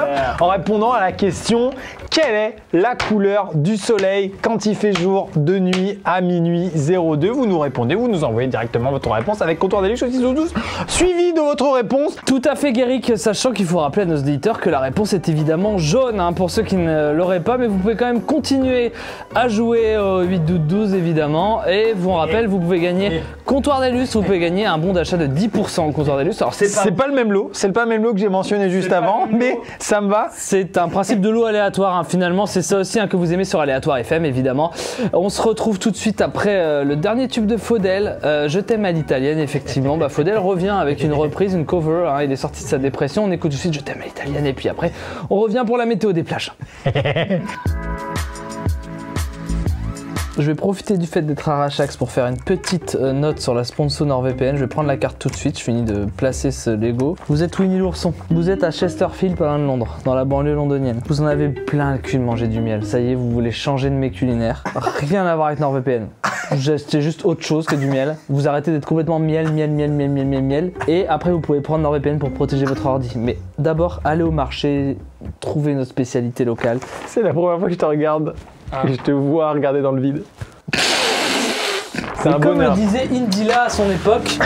en répondant à la question: quelle est la couleur du soleil quand il fait jour de nuit à minuit 02? Vous nous répondez, vous nous envoyez directement votre réponse avec comptoir des lustres au 6-12-12 suivi de votre réponse. Tout à fait, Guéric, sachant qu'il faut rappeler à nos auditeurs que la réponse est évidemment jaune, hein, pour ceux qui ne l'auraient pas, mais vous pouvez quand même continuer à jouer au 8-12-12 évidemment, et vous en rappelle, vous pouvez gagner comptoir des lustres, vous pouvez gagner un bon d'achat de 10% au comptoir des lustres. Alors c'est pas le même lot, c'est pas le même lot que j'ai mentionné juste avant, mais ça me va. C'est un principe de lot aléatoire, hein, finalement, c'est ça aussi, hein, que vous aimez sur Aléatoire FM évidemment. On se retrouve tout de suite après le dernier tube de Faudel, Je t'aime à l'italienne, effectivement. Bah, Faudel revient avec une reprise, une cover, hein, il est sorti de sa dépression, on écoute tout de suite Je t'aime à l'italienne et puis après on revient pour la météo des plages. Je vais profiter du fait d'être à Rachax pour faire une petite note sur la sponsor NordVPN. Je vais prendre la carte tout de suite, je finis de placer ce Lego. Vous êtes Winnie l'ourson, vous êtes à Chesterfield, pas loin de Londres, dans la banlieue londonienne. Vous en avez plein le cul de manger du miel, ça y est, vous voulez changer de mets culinaire. Rien à voir avec NordVPN. C'est juste autre chose que du miel. Vous arrêtez d'être complètement miel. Et après, vous pouvez prendre NordVPN pour protéger votre ordi. Mais d'abord, allez au marché, trouvez notre spécialité locale. C'est la première fois que je te regarde. Et je te vois regarder dans le vide. C'est un comme bonheur. le disait Indila à son époque,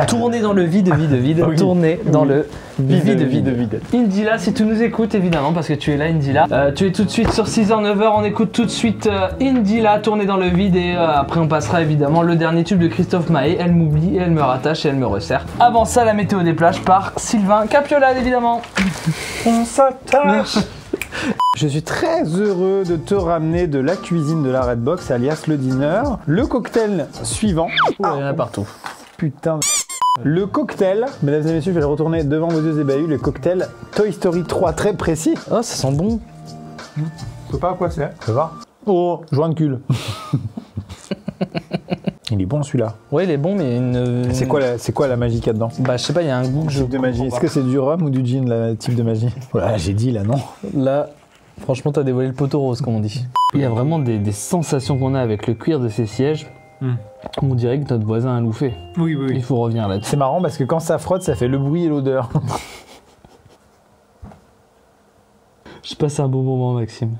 tourner dans le vide, Oui. tourner dans le vide. Indila, si tu nous écoutes évidemment, parce que tu es là Indila, tu es tout de suite sur 6h, 9h, on écoute tout de suite Indila, tourner dans le vide, et après on passera évidemment le dernier tube de Christophe Maé, Elle m'oublie et elle me rattache et elle me resserre. Avant ça, la météo des plages par Sylvain Capiolade évidemment. On s'attache. Je suis très heureux de te ramener de la cuisine de la Redbox, alias le dîner. Le cocktail suivant. Il y en a partout. Putain. Le cocktail, mesdames et messieurs, je vais le retourner devant vos yeux ébahis. Le cocktail Toy Story 3, très précis. Oh, ça sent bon. Je sais pas à quoi c'est. Tu vas voir. Oh, joint de cul. Il est bon celui-là. Ouais, il est bon, mais C'est quoi la magie qu'il y a dedans? Bah, je sais pas, il y a un goût que je Type de magie. Est-ce que c'est du rhum ou du gin, le type de magie? Voilà, j'ai dit là, non. Là, franchement, t'as dévoilé le poteau rose, comme on dit. Il y a vraiment des sensations qu'on a avec le cuir de ces sièges. On dirait que notre voisin a louffé. Oui. Il faut revenir là-dessus. C'est marrant parce que quand ça frotte, ça fait le bruit et l'odeur. Je passe un bon moment, Maxime.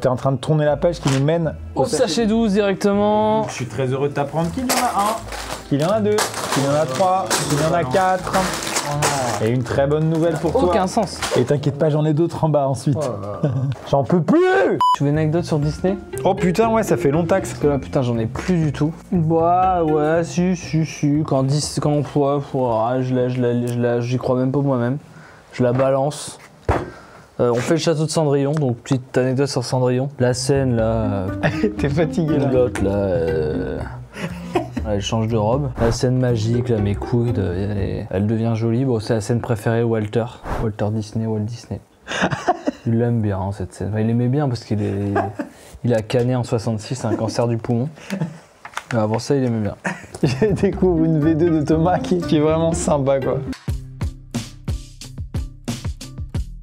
T'es en train de tourner la page qui nous mène Au sachet 12 directement. Je suis très heureux de t'apprendre qu'il y en a un, qu'il y en a deux, qu'il y en a trois, qu'il y en a quatre. Et une très bonne nouvelle pour toi. Aucun sens. Et t'inquiète pas, j'en ai d'autres en bas ensuite. J'en peux plus. Tu veux une anecdote sur Disney? Oh putain, ouais, ça fait longtemps que... Parce que là, putain, j'en ai plus du tout. Bah, ouais, si. Quand j'y crois même pas moi-même. Je la balance. On fait le château de Cendrillon, donc petite anecdote sur Cendrillon. La scène là. T'es fatigué là. L'autre là. Elle change de robe. La scène magique, là, mes couilles, elle devient jolie. Bon, c'est la scène préférée Walter Walt Disney. Il l'aime bien hein, cette scène. Enfin, il aimait bien parce il a canné en 66, un cancer du poumon. Mais avant ça, il aimait bien. Je découvre une V2 de Thomas qui est vraiment sympa quoi.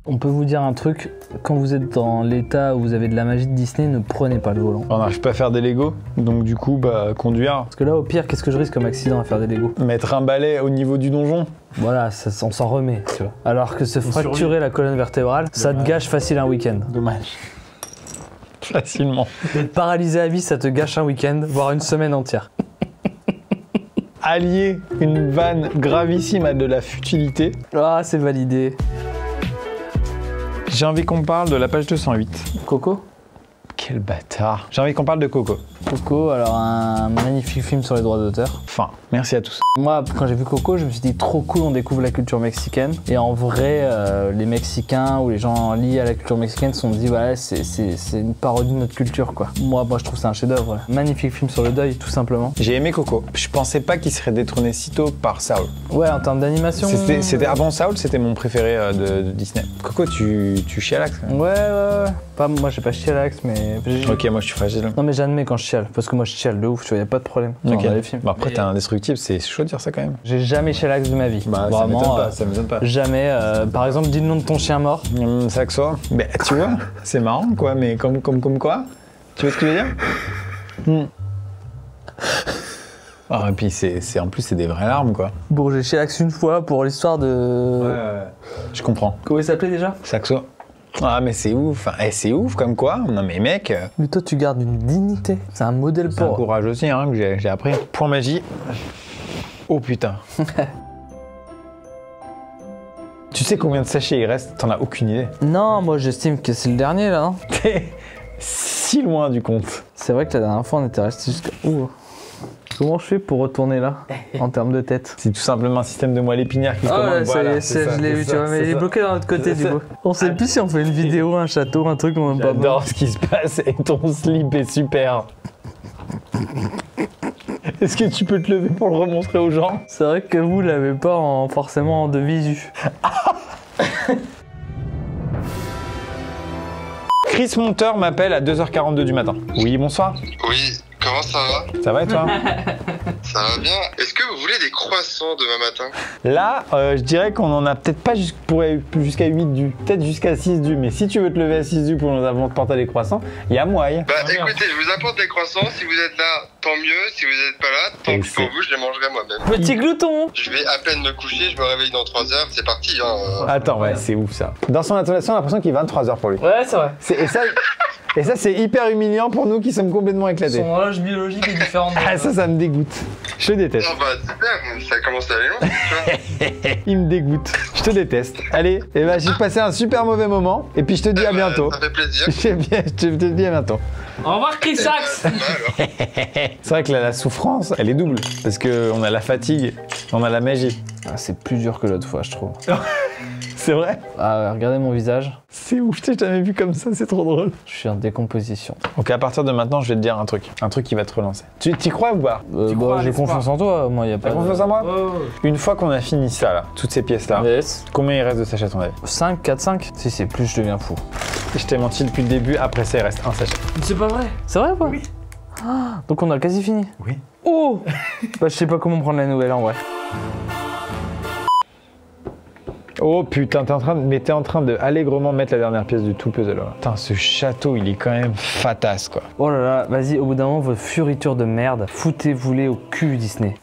On peut vous dire un truc, quand vous êtes dans l'état où vous avez de la magie de Disney, ne prenez pas le volant. On n'arrive pas à faire des Legos, donc du coup, bah, conduire. Parce que là, au pire, qu'est-ce que je risque comme accident à faire des Legos? Mettre un balai au niveau du donjon. Voilà, on s'en remet, tu vois. Alors que se fracturer la colonne vertébrale, ça te gâche facile un week-end. Dommage. Facilement. D'être paralysé à vie, ça te gâche un week-end, voire une semaine entière. Allier une vanne gravissime à de la futilité. Ah, c'est validé. J'ai envie qu'on parle de la page 208. Coco? Quel bâtard. J'ai envie qu'on parle de Coco. Coco, alors un magnifique film sur les droits d'auteur. Enfin, merci à tous. Moi, quand j'ai vu Coco, je me suis dit trop cool, on découvre la culture mexicaine. Et en vrai, les Mexicains ou les gens liés à la culture mexicaine se sont dit, voilà, c'est une parodie de notre culture, quoi. Moi, je trouve que c'est un chef-d'œuvre. Magnifique film sur le deuil, tout simplement. J'ai aimé Coco. Je pensais pas qu'il serait détrôné si tôt par Saul. Ouais, en termes d'animation. C'était avant Saul, c'était mon préféré de Disney. Coco, tu chies à l'axe. Ouais. Pas, moi, j'ai pas chié à l'axe, mais. Ok, moi je suis fragile. Non, mais j'admets quand je chiale, parce que moi je chiale de ouf, tu vois, y a pas de problème. Ok. Dans les films. Bah après, t'es indestructible, c'est chaud de dire ça quand même. J'ai jamais chié à l'axe de ma vie. Bah, vraiment, ça m'étonne pas. Jamais. Par exemple, dis le nom de ton chien mort. Saxo. Ben, tu vois, c'est marrant quoi, mais comme quoi. Tu vois ce que je veux dire? Ah, et puis en plus, c'est des vraies larmes quoi. Bon, j'ai chié à l'axe une fois pour l'histoire de. Ouais. Je comprends. Comment il s'appelait déjà? Saxo. Ah mais c'est ouf, c'est ouf comme quoi. Non mais mec. Mais toi tu gardes une dignité, c'est un modèle C'est un pour. courage aussi hein, que j'ai appris. Point magie. Oh putain. Tu sais combien de sachets il reste? T'en as aucune idée. Non, moi j'estime que c'est le dernier là. Hein. T'es si loin du compte. C'est vrai que la dernière fois on était resté jusqu'à. Ouh. Comment je fais pour retourner là, en termes de tête? C'est tout simplement un système de moelle épinière qui commande. Ouais, voilà, je l'ai vu, tu vois, mais il est bloqué de l'autre côté du coup. On sait plus si on fait une vidéo, un château, un truc, on aime pas. J'adore ce qui se passe et ton slip est super. Est-ce que tu peux te lever pour le remontrer aux gens? C'est vrai que vous l'avez pas forcément de visu. Chris Monteur m'appelle à 2h42 du matin. Oui, bonsoir. Oui, comment ça va? Ça va et toi? Ça va bien. Est-ce que vous voulez des croissants demain matin? Là, je dirais qu'on en a peut-être pas jusqu'à 8 du, peut-être jusqu'à 6 du, mais si tu veux te lever à 6 du pour nous apporter des croissants, il y a moyen. Bah écoutez, je vous apporte des croissants, si vous êtes là, tant mieux, si vous n'êtes pas là, tant pis pour vous, je les mangerai moi-même. Petit glouton! Je vais à peine me coucher, je me réveille dans 3 heures, c'est parti hein. Attends, ouais, c'est ouf ça. Dans son intonation, on a l'impression qu'il est 23h pour lui. Ouais, c'est vrai. Et ça, c'est hyper humiliant pour nous qui sommes complètement éclatés. Son horloge biologique est différente. Ah, ça me dégoûte. Je te déteste. Ah bah super, ça commence à aller loin, tu vois. Il me dégoûte. Je te déteste. Allez, et bah, j'ai passé un super mauvais moment. Et puis je te dis à bientôt. Ça fait plaisir. Je te dis à bientôt. Au revoir, Chris Sax! C'est vrai que là, la souffrance, elle est double. Parce qu'on a la fatigue, on a la magie. Ah, c'est plus dur que l'autre fois, je trouve. C'est vrai? Ah, regardez mon visage. C'est ouf, je t'ai jamais vu comme ça, c'est trop drôle. Je suis en décomposition. Donc à partir de maintenant, je vais te dire un truc qui va te relancer. Tu y crois ou pas? J'ai confiance en toi, moi, y a pas. T'as confiance en moi? Une fois qu'on a fini ça, là, toutes ces pièces-là, Yes. combien il reste de sachets à ton avis? 5, 4, 5? Si c'est plus, je deviens fou. Je t'ai menti depuis le début, après ça, il reste un sachet. C'est pas vrai. C'est vrai ou pas? Oui. Donc on a quasi fini. Oui. Oh. Bah je sais pas comment prendre la nouvelle en vrai. Oh putain, t'es en train de allègrement mettre la dernière pièce du tout puzzle. Là. Putain, ce château, il est quand même fatasse quoi. Oh là là, vas-y, au bout d'un moment, votre furiture de merde, foutez-vous-les au cul Disney.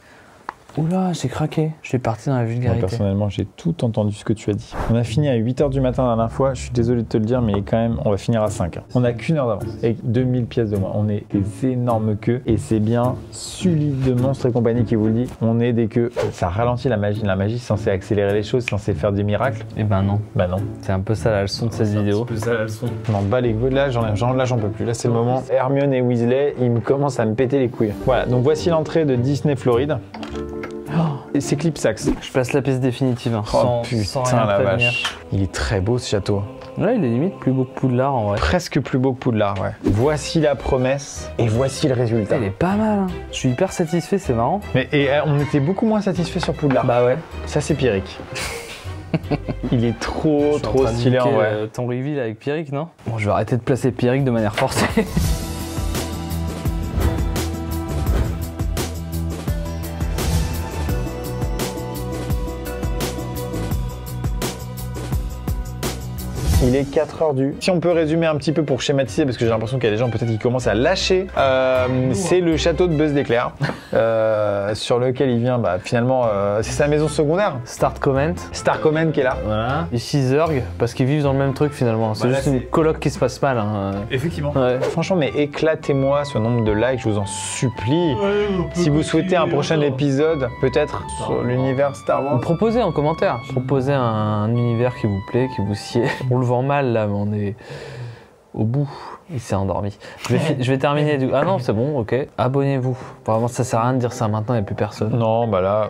Oula, j'ai craqué. Je suis parti dans la Moi, vulgarité. personnellement, j'ai tout entendu ce que tu as dit. On a fini à 8h du matin la dernière fois. Je suis désolé de te le dire, mais quand même, on va finir à 5h. On a qu'une heure d'avance. Avec 2000 pièces de moins. On est des énormes queues. Et c'est bien Sully de Monstres et compagnie qui vous le dit. On est des queues. Ça ralentit la magie. La magie, c'est censé accélérer les choses, c'est censé faire des miracles. Eh ben non. Bah non. C'est un peu ça la leçon de cette vidéo. C'est ça la leçon. Je m'en bats les couilles. Là, j'en peux plus. Là, c'est le moment. Hermione et Weasley, ils me commencent à me péter les couilles. Voilà. Donc voici l'entrée de Disney Floride. Et c'est Clipsax. Je place la pièce définitive. Hein, Oh sans putain rien la prévenir. vache. Il est très beau ce château. Là, il est limite plus beau que Poudlard en vrai. Presque plus beau que Poudlard, ouais. Voici la promesse et voici le résultat. Il est pas mal. Hein. Je suis hyper satisfait, c'est marrant. Mais on était beaucoup moins satisfait sur Poudlard. Bah ouais. Ça c'est Pierrick. Il est trop stylé en vrai. Ton reveal avec Pierrick, non? Bon, je vais arrêter de placer Pierrick de manière forcée. Il est 4h du. Si on peut résumer un petit peu pour schématiser, parce que j'ai l'impression qu'il y a des gens peut-être qui commencent à lâcher, c'est le château de Buzz d'éclair, sur lequel il vient, bah, finalement, c'est sa maison secondaire. Start comment. Starcomen qui est là. Voilà. Ici Zurg, parce qu'ils vivent dans le même truc finalement. C'est Bah, juste là, une coloc qui se passe mal. Hein. Effectivement. Ouais. Franchement, mais éclatez-moi ce nombre de likes, je vous en supplie. Si vous souhaitez un prochain épisode, peut-être sur l'univers Star Wars. Proposez en commentaire. Proposez un univers qui vous plaît, qui vous sied. On le vend mal là, mais on est au bout. Il s'est endormi. Je vais terminer du... Ah non, c'est bon, ok. Abonnez-vous. Vraiment, ça sert à rien de dire ça maintenant, il n'y a plus personne. Non, bah là...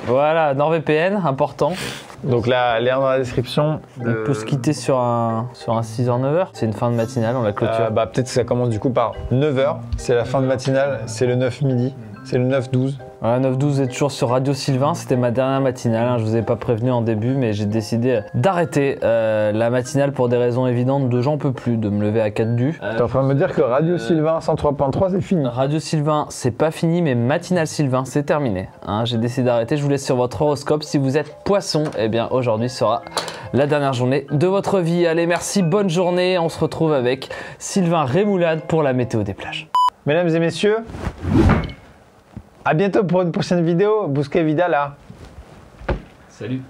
Voilà, NordVPN, important. Donc là, lien dans la description. On peut se quitter sur un 6h, 9h. C'est une fin de matinale, on la clôture. Bah peut-être que ça commence du coup par 9h. C'est la fin de matinale, c'est le 9 midi. C'est le 9-12. Voilà, 9-12 est toujours sur Radio Sylvain. C'était ma dernière matinale. Hein. Je vous ai pas prévenu en début, mais j'ai décidé d'arrêter la matinale pour des raisons évidentes de j'en peux plus, de me lever à 4 du. T'es en train de me dire que Radio Sylvain 103.3 c'est fini. Radio Sylvain, c'est pas fini, mais Matinale Sylvain, c'est terminé. Hein, j'ai décidé d'arrêter. Je vous laisse sur votre horoscope. Si vous êtes poisson, eh bien aujourd'hui sera la dernière journée de votre vie. Allez, merci, bonne journée. On se retrouve avec Sylvain Rémoulade pour la météo des plages. Mesdames et messieurs, à bientôt pour une prochaine vidéo. Busca Vida là. Salut.